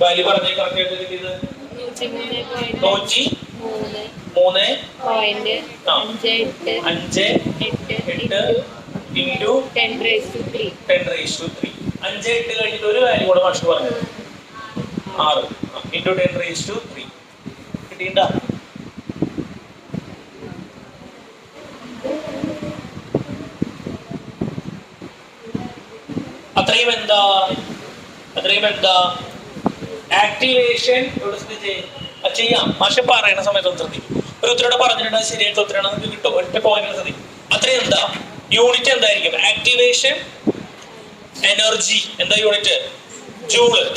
വാല്യൂ പറഞ്ഞ കറക്റ്റ് ആയിട്ട് കിട്ടിയത് 103.5 ഇൻറ്റു 10⁻3. 5-8 കഴിഞ്ഞിട്ട് ഒരു വാല്യൂ കൂടെ മാഷ് പറഞ്ഞത് 6 ഇൻറ്റു 10⁻3 കിട്ടിയിട്ട. അത്രയും എന്താ ആക്ടിവേഷൻ ചെയ്യാം. മാഷ് പറയണ സമയത്ത് ശ്രദ്ധിക്കും. ഒരു ഉത്തരം പറഞ്ഞിട്ടുണ്ടെങ്കിൽ ശരിയായിട്ട് ഉത്തരം നമുക്ക് കിട്ടും. ഒറ്റ പോയിന്റ് ശ്രദ്ധിക്കും. അത്രയും എന്താ യൂണിറ്റ് എന്തായിരിക്കും? ആക്ടിവേഷൻ എനർജി എന്താ യൂണിറ്റ്?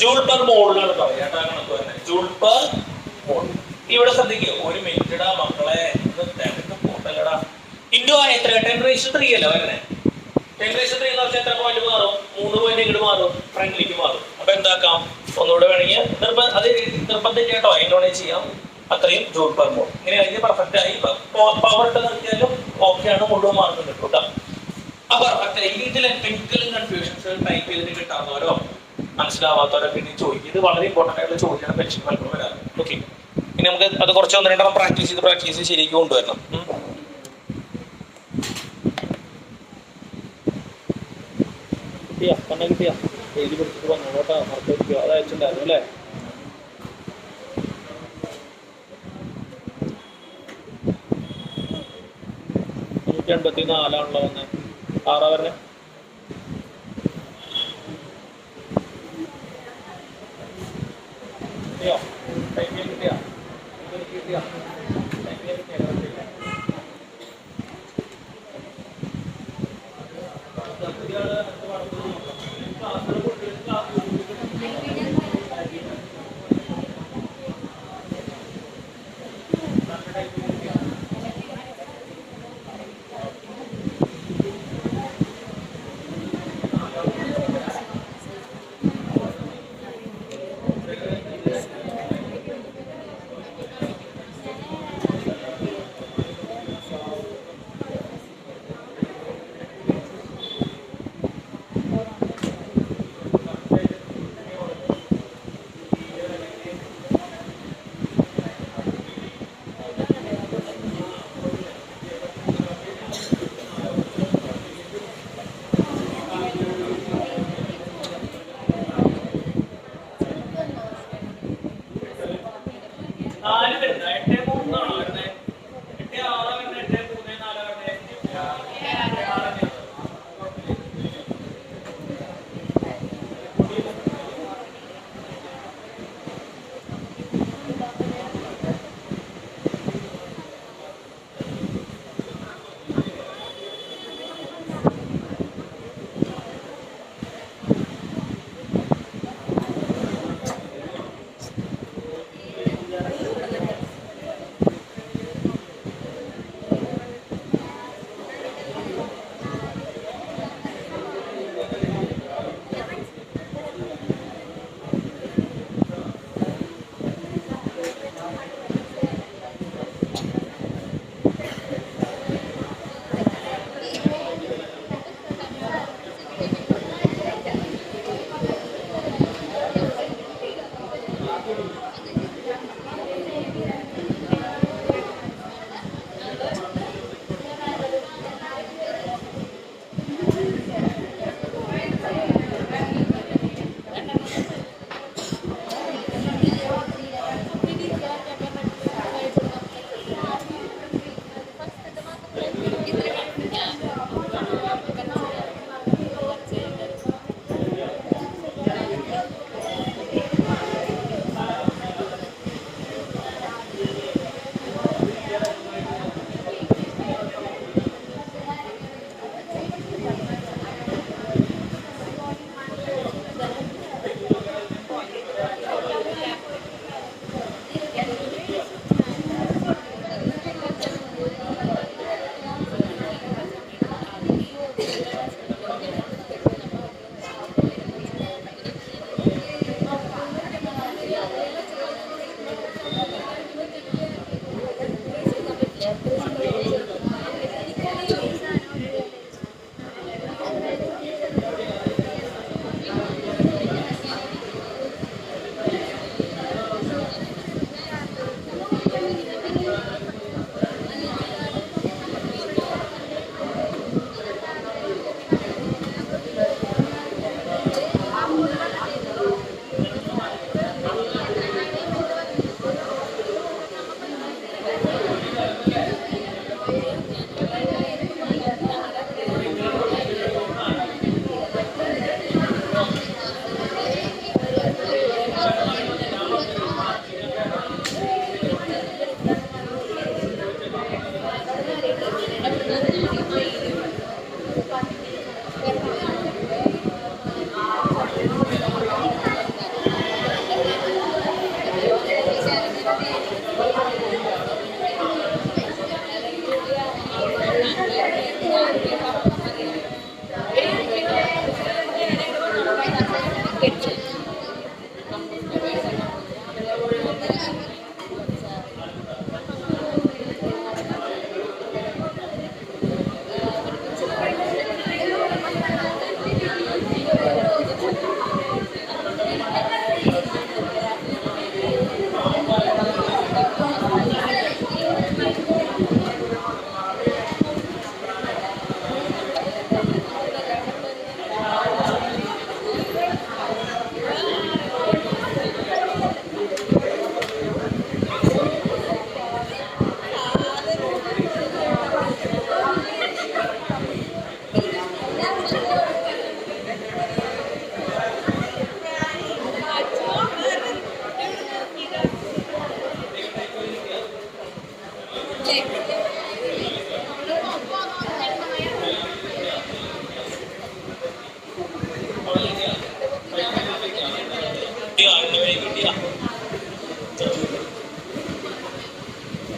ജൂൾ പെർ മോളിലാണ് പറയാ. ജൂൾ പെർ മോൾ. ഇവിടെ ശ്രദ്ധിക്കുക. 1 മിനിറ്റടാ മക്കളെ, പോട്ടല്ലടാ. ഇൻഡു എത്ര? 10⁻3 അല്ലേ വരണേ? 10⁻3 എന്ന് വെച്ചാൽ എത്ര പോയിന്റ് മാറും? 3 പോയിന്റ് ഇങ്ങോട്ട് മാറും, ഫ്രണ്ടിലേക്ക് മാറും. അപ്പൊ എന്താക്കാം? ഒന്നുകൂടെ വേണമെങ്കിൽ അത് നിർബന്ധം കേട്ടോ, അതിനോടെ ചെയ്യാം. അത്രയും ജൂൾ പെർ മോൾ. ഇങ്ങനെ കഴിഞ്ഞ് പെർഫെക്റ്റ് ആയി. പവർ ഇട്ട് നിർത്തിയാലും ഓക്കെയാണ്, മുഴുവൻ മാർക്ക് കിട്ടും കേട്ടോ. ആ പെർഫെക്റ്റ് ആയി. ഇതിൽ എന്തെങ്കിലും കൺഫ്യൂഷൻസ് ടൈപ്പ് ചെയ്തിട്ട് കിട്ടാത്തവരോ മനസ്സിലാവാത്തവരോ പിന്നെ ചോദിക്കും. ഇത് വളരെ ഇമ്പോർട്ടൻ്റ് ആയിട്ടുള്ള ചോദ്യമാണ് പരീക്ഷ പലപ്പോഴും വരാറ്. ഓക്കെ, ഇനി നമുക്ക് അത് കുറച്ച് 1-2 പ്രാക്ടീസ് ചെയ്ത് ശരിക്കും കൊണ്ടുവരണം. കിട്ടിയ എഴുതി പിടിച്ചിട്ട് വന്നു കേട്ടോ. മറക്കുക, അത് അയച്ചിട്ടുണ്ടായിരുന്നു അല്ലേ? ണല്ലോ വന്നെ. 6 വരണേ. കിട്ടിയോ?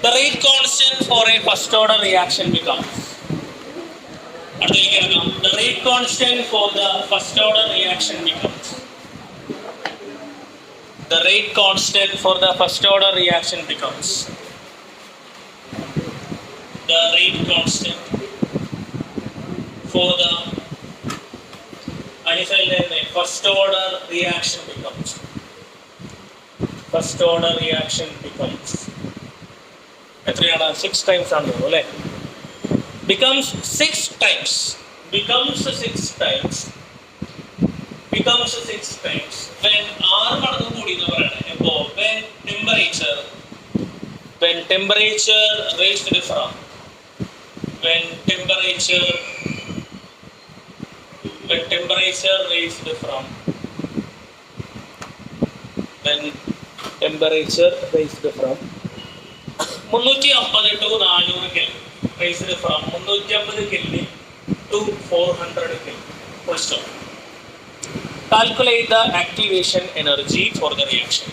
The rate constant for a first order reaction becomes. The rate constant for the first order reaction becomes. The rate constant for the first order reaction becomes. The rate constant for the first order reaction becomes. First order reaction becomes. 6 times becomes 6 times. Becomes 6 times. Becomes 6 times. When R when temperature raised from when temperature raised from 350 to 400 Kelvin, raised from 350 Kelvin to 400 Kelvin. Full stop. Calculate the activation energy for the reaction.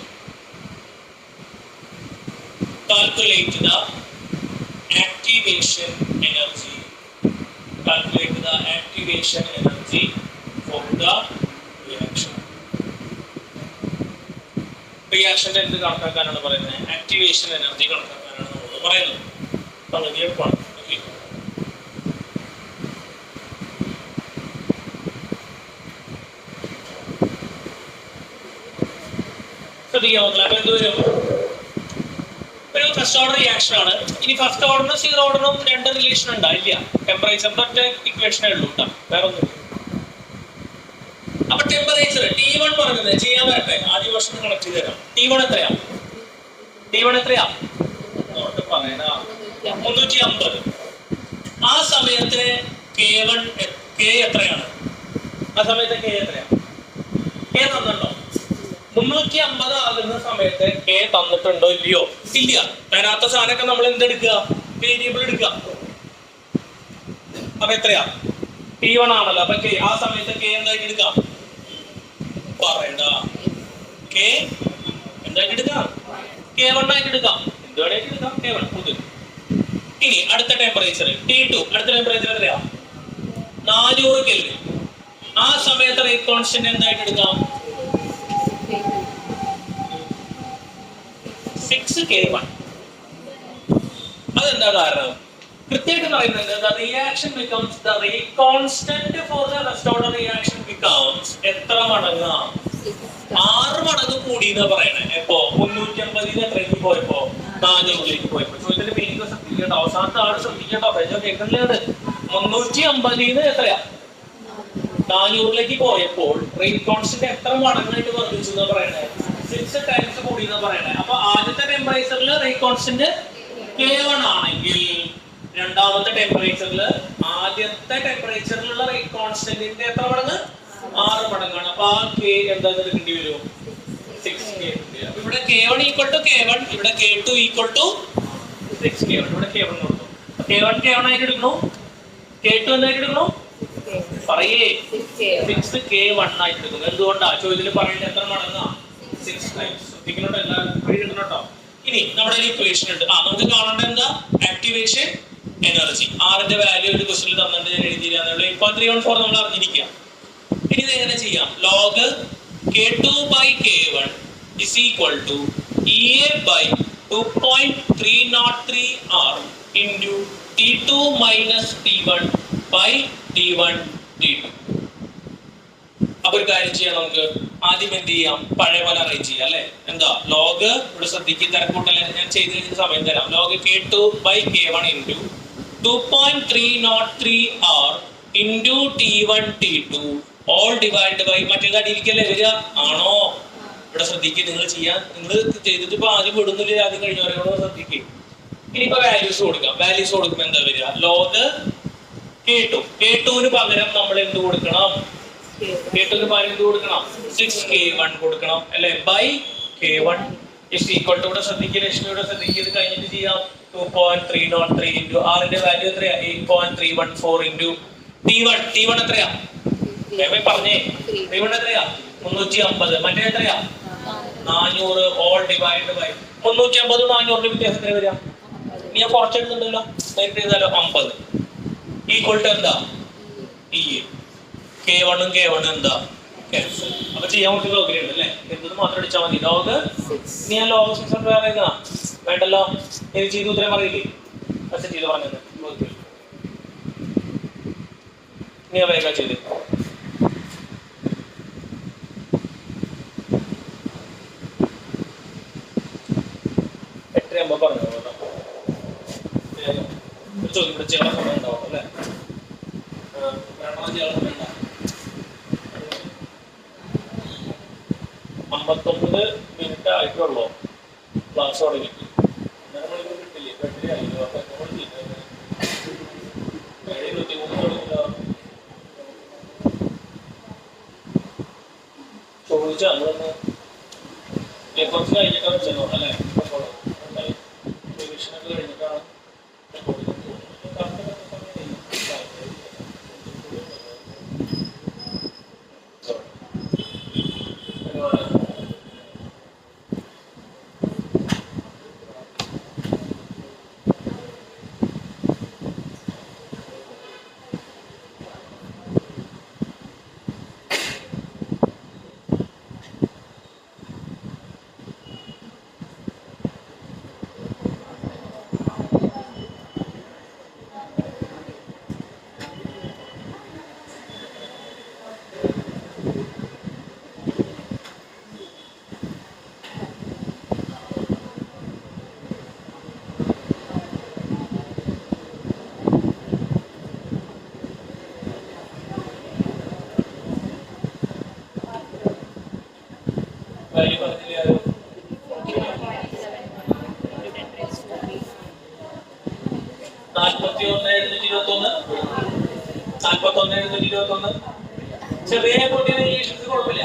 Calculate the activation energy. Calculate the activation energy for the reaction. Reaction എന്ത് കണക്കാക്കാനാണ് പറയുന്നത്? Activation energy കണക്കാക്കാനാണ് നമ്മൾ പറയുന്നത്. വളരെ എളുപ്പമാണ്. ഒരു first order reaction ആണ്. ഇനി first ഓർഡറിനും zero ഓർഡറിനും 2 relation ഉണ്ടായില്ല. ടെമ്പറേച്ചറിന്റെ ഇക്വേഷനേ ഉള്ളൂ കേട്ടോ, വേറെ ഒന്നും. അപ്പൊ ടെമ്പറേച്ചർ T1 പറഞ്ഞത് ചെയ്യാൻ വരട്ടെ, ആദ്യ വർഷം കണക്ട് ചെയ്ത് തരാം. T1 എത്രയാ? T1 എത്രയാ? 350. ആ സമയത്ത് K എത്രയാണ്? ആ സമയത്ത് K എത്രയാ? K തന്നിട്ടുണ്ടോ? 350 ആകുന്ന സമയത്ത് K തന്നിട്ടുണ്ടോ ഇല്ലയോ? ഇല്ല. തരാത്ത സാധനമൊക്കെ നമ്മൾ എന്തെടുക്കുക? വേരിയബിൾ എടുക്കുക. അപ്പൊ എത്രയാ? T1 ആണല്ലോ. അപ്പൊ ആ സമയത്ത് K എന്തായിട്ട് എടുക്കാം? പറയണ്ട. K എന്തായിട്ട് എടുക്കാം? K1 ആയിട്ട് എടുക്കാം. എന്തുവേണേലും എടുക്കാം. K1 പുതിയ. ഇനി അടുത്ത ടെമ്പറേച്ചർ T2. അടുത്ത ടെമ്പറേച്ചർ എത്രയാ? 400 കെൽവിൻ. ആ സമയത്ത് റേറ്റ് കോൺസ്റ്റന്റ് എന്തായിട്ട് എടുക്കാം? 6K1. അതെന്താ കാരണം? കൃത്യമായിട്ട് പറയുന്നത് the reaction becomes the rate constant for the rest of the reaction becomes എത്ര മടങ്ങാ? 6 മടങ്ങ് കൂടി എന്നാ പറയണേ. എപ്പോ 350 എത്രയ്ക്ക് പോയപ്പോ 400ലേക്ക് പോയപ്പോ. ചോദ്യത്തിന്റെ പേര് ശ്രദ്ധിക്കേണ്ട, അവസാനത്തെ ആള് ശ്രദ്ധിക്കേണ്ട, കേൾക്കണില്ല. 350 എത്രയാ? 400ലേക്ക് പോയപ്പോൾ റേറ്റ് കോൺസ്റ്റന്റ് എത്ര മടങ്ങായിട്ട് വർദ്ധിച്ചു എന്നാ പറയണേ? 6 ടൈംസ് കൂടി എന്നാ പറയണേ. അപ്പൊ ആദ്യത്തെ ടെമ്പറേച്ചറിൽ റേറ്റ് കോൺസ്റ്റന്റ് K1 ആണെങ്കിൽ രണ്ടാമത്തെ ടെമ്പറേച്ചറിലുള്ള റേറ്റ് കോൺസ്റ്റന്റിന്റെ എത്ര മടങ്ങ്? 6 മടങ്ങാണ്. അപ്പൊ ആ K എന്താ എടുക്കേണ്ടി വരും? 6K. അപ്പൊ ഇവിടെ K1 ഈക്വൽ ടു K1, ഇവിടെ K2 ഈക്വൽ ടു 6K1. ഇവിടെ K1 കൊടുത്തു. K1 ആയിട്ട് എടുക്കണോ? K2 എന്തായിട്ട് എടുക്കണോ? പറയേ. 6K1 ആയിട്ട് എടുക്കുന്നു. എന്തുകൊണ്ടാ? ചോദ്യത്തിൽ പറയുന്നത് എത്ര മടങ്ങാ? 6 ടൈംസ്. ശ്രദ്ധിക്കുന്നുണ്ടോ? എല്ലാവരും കേട്ടോ. ഇനി നമ്മുടെ ഒരു ഇക്വേഷൻ ഉണ്ട്. നമുക്ക് കാണേണ്ട എന്താ? Activation energy. ആറിന്റെ വാല്യൂ ഒരു ക്വസ്റ്റ്യനിൽ തന്നിട്ട് ഞാൻ എഴുതിയില്ല. 8.314 നമ്മൾ അറിഞ്ഞിരിക്കുക. ഇനി ഇത് എങ്ങനെ ചെയ്യാം? log K2 by K1 is equal to EA by 2.303 R into T2 minus T1 by T1 T2. അപ്പൊ ഒരു കാര്യം ചെയ്യാം, നമുക്ക് ആദ്യം എന്ത് ചെയ്യാം? പഴയ പോലെ അറേഞ്ച് ചെയ്യാം അല്ലെ? എന്താ ലോഗ് ഇവിടെ ശ്രദ്ധിക്കും, തിരക്കൂട്ടല്ല ഞാൻ ചെയ്ത് കഴിഞ്ഞ സമയം തരാം. Log K2 by K1 into 2.303 R into T1 T2 all divided by മറ്റേത് അടിയിലേക്കല്ലേ വരിക? ആണോ? ഇവിടെ ശ്രദ്ധിക്കുക, നിങ്ങൾ ചെയ്യാൻ നിങ്ങൾ ചെയ്തിട്ട് ഇപ്പൊ ആദ്യം വിടുന്നില്ല, ആദ്യം കഴിഞ്ഞവരോട് ശ്രദ്ധിക്കുക. ഇനിയിപ്പോ വാല്യൂസ് കൊടുക്കാം. വാല്യൂസ് കൊടുക്കുമ്പോൾ എന്താ വരിക? ലോഗ് K2 പകരം നമ്മൾ എന്ത് കൊടുക്കണം? K2 പകരം എന്ത് കൊടുക്കണം? 6K1 കൊടുക്കണം അല്ലെ? By K1 is equal to, ഇവിടെ ശ്രദ്ധിക്കുക, ലക്ഷ്മിയുടെ ശ്രദ്ധിക്കുക, ഇത് കഴിഞ്ഞിട്ട് ചെയ്യാം. 2.303 into ആറിന്റെ വാല്യൂ എത്രയാ? 8.314 into T1 എത്രയാ? പറഞ്ഞേ. T1 എത്രയാ? 350. മറ്റേ എത്രയാ? 400 all divided by 350 400 വ്യത്യാസം എത്ര വരിക? ഇനി ഞാൻ കുറച്ചെടുത്തുണ്ടല്ലോ, നേരിട്ട് ചെയ്താലോ 50 ഈക്വൽ ടു എന്താ? K1 എന്താ? ക്യാൻസൽ. അപ്പൊ ചെയ്യാൻ കുറച്ച് സൗകര്യം ഉണ്ട് അല്ലേ? എന്ത് മാത്രം അടിച്ചാൽ മതി. ലോഗ് ഇനി ഞാൻ ലോഗ് 6 വേറെ വേണ്ടല്ലോ. എനിക്ക് ചെയ്ത് ഉത്തരം പറയില്ലേ? പക്ഷെ ചെയ്ത് പറഞ്ഞത് നീ വേഗം ചെയ്ത്. പറഞ്ഞു ഇവിടെ ചെയ്യാൻ സമയം ഉണ്ടാവും അല്ലേ? 59 മിനിറ്റ് ആയിട്ടുള്ളൂ ക്ലാസ് തുടങ്ങിയിട്ട്. കിട്ടില്ലേ? ചോദിച്ചാ നമ്മളൊന്ന് കുറച്ച് കഴിഞ്ഞിട്ടാണ് ചെന്നോ അല്ലേ? റിവിഷനൊക്കെ കഴിഞ്ഞിട്ടാണ്. ചെറിയ കുട്ടിയുടെ ഇംഗ്ലീഷ് കുഴപ്പമില്ല.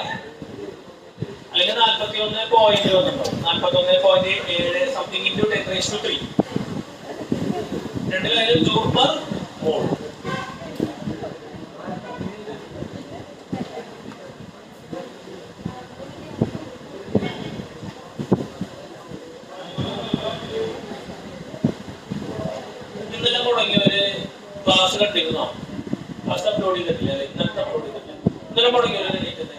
അല്ലെങ്കിൽ 41.7 സംതിങ് ഇൻറ്റു 10⁻³ രണ്ട് കാര്യം ജൂൾ പെർ മോൾ. ഇന്നെല്ലാം തുടങ്ങിയവര് ക്ലാസ് കണ്ടിരുന്നോ? ക്ലാസ് അപ്ലോഡ് ചെയ്തിട്ടില്ല. ഇന്നത്തെ അപ്ലോഡ് ചെയ്തിട്ടില്ല. ഇന്നലെ മുടങ്ങിയവരെ എണീക്കുന്നത്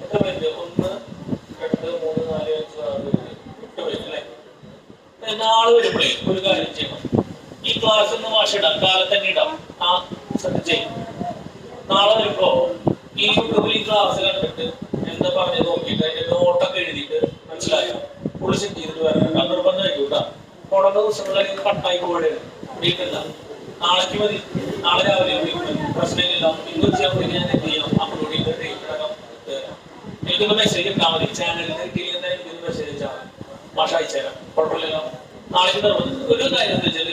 എത്ര പേജ് 1 2 3 4 5 6 7 8 പേജ് അല്ലേ. നാളെ വരുമ്പോഴേ ഒരു കാര്യം ചെയ്യണം, ഈ ക്ലാസ് ഒന്ന് മാഷിടാം, കാലത്ത് തന്നെ ഇടാം. ആ ചെയ്യും. നാളെ വരുമ്പോ ഈ യൂട്യൂബിൽ ഈ ക്ലാസ് കണ്ടിട്ട് എന്താ പറഞ്ഞത് നോക്കിയിട്ട് അതിന്റെ നോട്ടൊക്കെ എഴുതിയിട്ട് മനസ്സിലായോ ഫുൾ സെറ്റ് ചെയ്തിട്ട് വരണം. നിർബന്ധം കഴിക്കൂട്ടാ. കൊണ്ടുവന്ന ദിവസങ്ങളിൽ കട്ടായി പോകേണ്ടി വീട്ടില്ല. നാളേക്ക് മതി, നാളെ രാവിലെ പ്രശ്നമില്ല. ഇന്ന് ചെയ്യാൻ ഞാൻ എന്ത് ചെയ്യണം, അപ്ലോഡ് ചെയ്ത് ഡേറ്റ് അടക്കം തരാം. എനിക്കൊന്ന് മെസ്സേജ് ഇട്ടാൽ മതി, ചാനലിൽ എനിക്കൊന്ന് മെസ്സേജ് അയച്ചാൽ മതി, മാഷ അയച്ചുതരാം, കുഴപ്പമില്ലല്ലോ. നാളേക്ക് ഒരു കാര്യം എന്താ വെച്ചാൽ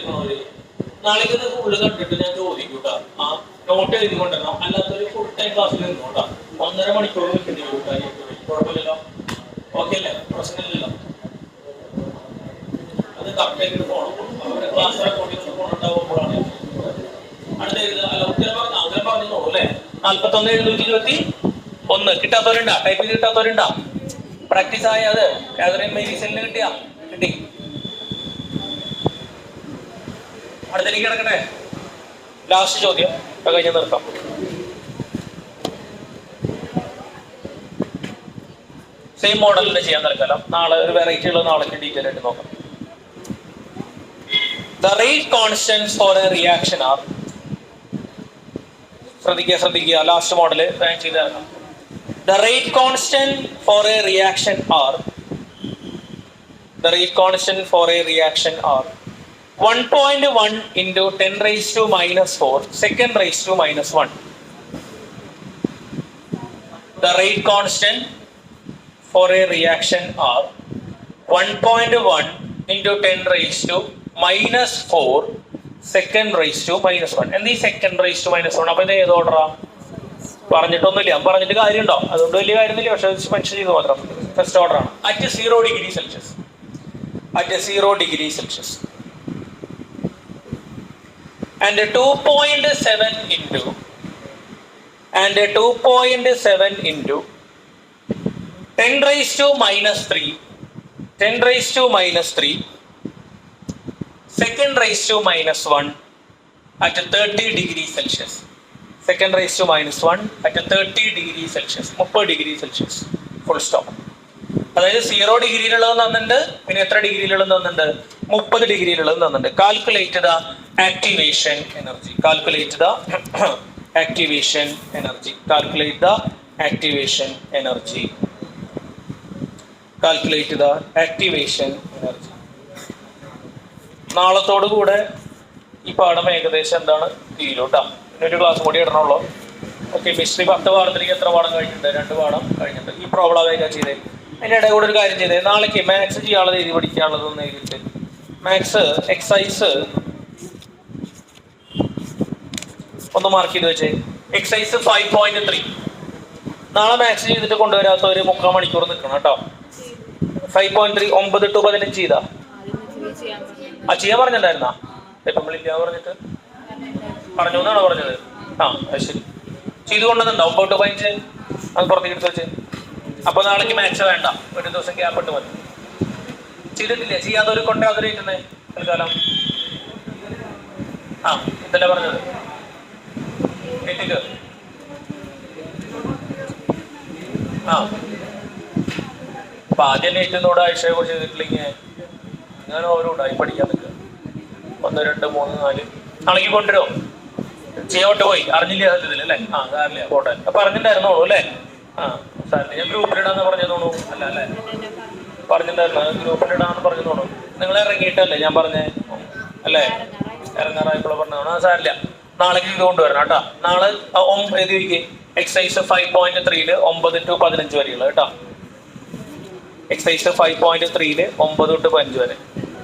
നാളേക്ക് ഫുള്ള് കണ്ടിട്ട് ഞാൻ ചോദിക്കൂട്ടാ. ആ നോട്ട് എഴുതി കൊണ്ടുവരണം, അല്ലാത്തൊരു ഫുൾ ടൈം ക്ലാസ്സിൽ നിന്നോട്ടാ. 1.5 മണിക്കൂർ നിൽക്കേണ്ടി വരും. കുഴപ്പമില്ലല്ലോ, ഓക്കെ അല്ലേ, പ്രശ്നമില്ലല്ലോ. അത് കറക്റ്റായിട്ട് പോകണം. അവരുടെ ക്ലാസ് റെക്കോർഡിംഗ് പോകണ്ടാവുമ്പോഴാണ് അടുത്ത എഴുതുക. അല്ല ഉത്തരം പറഞ്ഞോളൂ അല്ലേ. 41,721 കിട്ടാത്തവരുണ്ടാ, ടൈപ്പ് ചെയ്ത് കിട്ടാത്തവരുണ്ടാ? പ്രാക്ടീസ് ആയ അത് കാതറിൻ മേരി സെല്ലിന് കിട്ടിയാ? കിട്ടി. അടുത്തേക്ക് കിടക്കട്ടെ. ലാസ്റ്റ് ചോദ്യം കഴിഞ്ഞ് നിർത്താം. സെയിം മോഡലിന് ചെയ്യാൻ തൽക്കാലം. നാളെ ഒരു വെറൈറ്റി ഉള്ള നാളേക്ക് ഡീറ്റെയിൽ ആയിട്ട് നോക്കാം. The rate constants for a reaction are, ശ്രദ്ധിക്കുക ലാസ്റ്റ് മോഡല് ചെയ്താണ്. The rate constant for a reaction are 1.1 into 10 raised to minus 4 second raised to minus 1. The rate constant for a reaction are 1.1 into 10 raised to minus 4 second raised to minus 1. എന്ത് ഈ second raised to minus 1? അപ്പൊ ഇത് ഏത് ഓർഡറാ? പറഞ്ഞിട്ടൊന്നുമില്ല, പറഞ്ഞിട്ട് കാര്യമുണ്ടോ? അതുകൊണ്ട് വലിയ കാര്യമൊന്നുമില്ല, പക്ഷെ മെൻഷൻ ചെയ്ത് മാത്രം. ഫസ്റ്റ് ഓർഡർ ആണ്. At 0 degree Celsius. And 2.7 into 10 raised to minus 3 second raised to minus 1 at 30 degrees Celsius. Second raised to minus 1 at 30 degrees Celsius. 30 degrees Celsius. Full stop. അതായത് 0 ഡിഗ്രിയിലുള്ളത് തന്നിട്ടുണ്ട്, പിന്നെ എത്ര ഡിഗ്രിയിലുള്ളത് തന്നിട്ടുണ്ട്? 30 ഡിഗ്രിയിലുള്ളത് തന്നിട്ടുണ്ട്. Calculate the activation energy. Calculate the activation energy. നാളത്തോടു കൂടെ ഈ പാഠം ഏകദേശം എന്താണ് തീരുട്ടാ. പിന്നെ ഒരു ക്ലാസ് കൂടി ഇടണമല്ലോ. ഓക്കെ, മിസ്റ്ററി 10 പാഠത്തിലേക്ക് എത്ര പാഠം കഴിഞ്ഞിട്ടുണ്ട്? 2 പാഠം കഴിഞ്ഞിട്ടുണ്ട്. ഈ പ്രോബ്ലം വേഗം ചെയ്തേ. അതിൻ്റെ ഇടയിൽ കൂടെ ഒരു കാര്യം ചെയ്തേ, നാളേക്ക് മാത്സ് ചെയ്യാനുള്ളത് എഴുതി പഠിക്കാനുള്ളതൊന്നും എഴുതിയിട്ട് മാത്സ് എക്സസൈസ് ഒന്ന് മാർക്ക് ചെയ്ത് വെച്ചേ. എക്സസൈസ് 5.3 നാളെ മാത്സ് ചെയ്തിട്ട് കൊണ്ടുവരാത്ത ഒരു 3/4 മണിക്കൂർ നിൽക്കണം കേട്ടോ. 5.3 9 to 15 ചെയ്താ ചെയ്യാൻ പറഞ്ഞിട്ടുണ്ടായിരുന്നാ? നമ്മളില്ല പറഞ്ഞിട്ട് പറഞ്ഞു എന്നാണോ പറഞ്ഞത്? ആ അത് ശരി, ചെയ്ത് കൊണ്ടുവന്നുണ്ടോ? 9 to 15 അത് പുറത്തേക്ക് എടുത്ത് വെച്ച്. അപ്പൊ നാളേക്ക് മാത്സ് വേണ്ട, ഒരു ദിവസം ഗ്യാപ്പ് ഇട്ട് മതി. ചെയ്തിട്ടില്ലേ? ചെയ്യാതൊരു കൊണ്ടാതൊരു ഇരുന്നേ തൽക്കാലം. ആ ഇതല്ലേ പറഞ്ഞത്, എത്തിക്ക്. ആ അപ്പൊ ആദ്യം ലേറ്റിനോട് ആഴ്ചയെ കുറിച്ച് ചെയ്തിട്ടില്ലെങ്കിൽ ഞാൻ ഓരോ ഉണ്ടായി പഠിക്കാൻ നിൽക്കുക. 1 2 3 4 നാളേക്ക് കൊണ്ടുവരുമോ? ചെയ്യോട്ട് പോയി അറിഞ്ഞില്ല സത്യത്തിൽ അല്ലേ? ആ സാറില്ല പോട്ടെ. അപ്പൊ പറഞ്ഞിട്ടുണ്ടായിരുന്നോളൂ അല്ലേ? ആ സാറിന് ഞാൻ ഗ്രൂപ്പിലിടാന്ന് പറഞ്ഞതോണു അല്ല അല്ലേ? പറഞ്ഞിട്ടുണ്ടായിരുന്നു ഗ്രൂപ്പിലിടാന്ന് പറഞ്ഞതോണു. നിങ്ങൾ ഇറങ്ങിയിട്ടല്ലേ ഞാൻ പറഞ്ഞേ അല്ലേ? ഇറങ്ങാറായപ്പോൾ പറഞ്ഞതാണ്. ആ സാറില്ല, നാളേക്ക് ഇത് കൊണ്ടുവരണം കേട്ടോ. നാളെ എഴുതി വയ്ക്കേ. എക്സസൈസ് 5.3 9 to 15 വരെയുള്ള കേട്ടോ. എക്സസൈസ് 5.3 9 to 15 വരെ.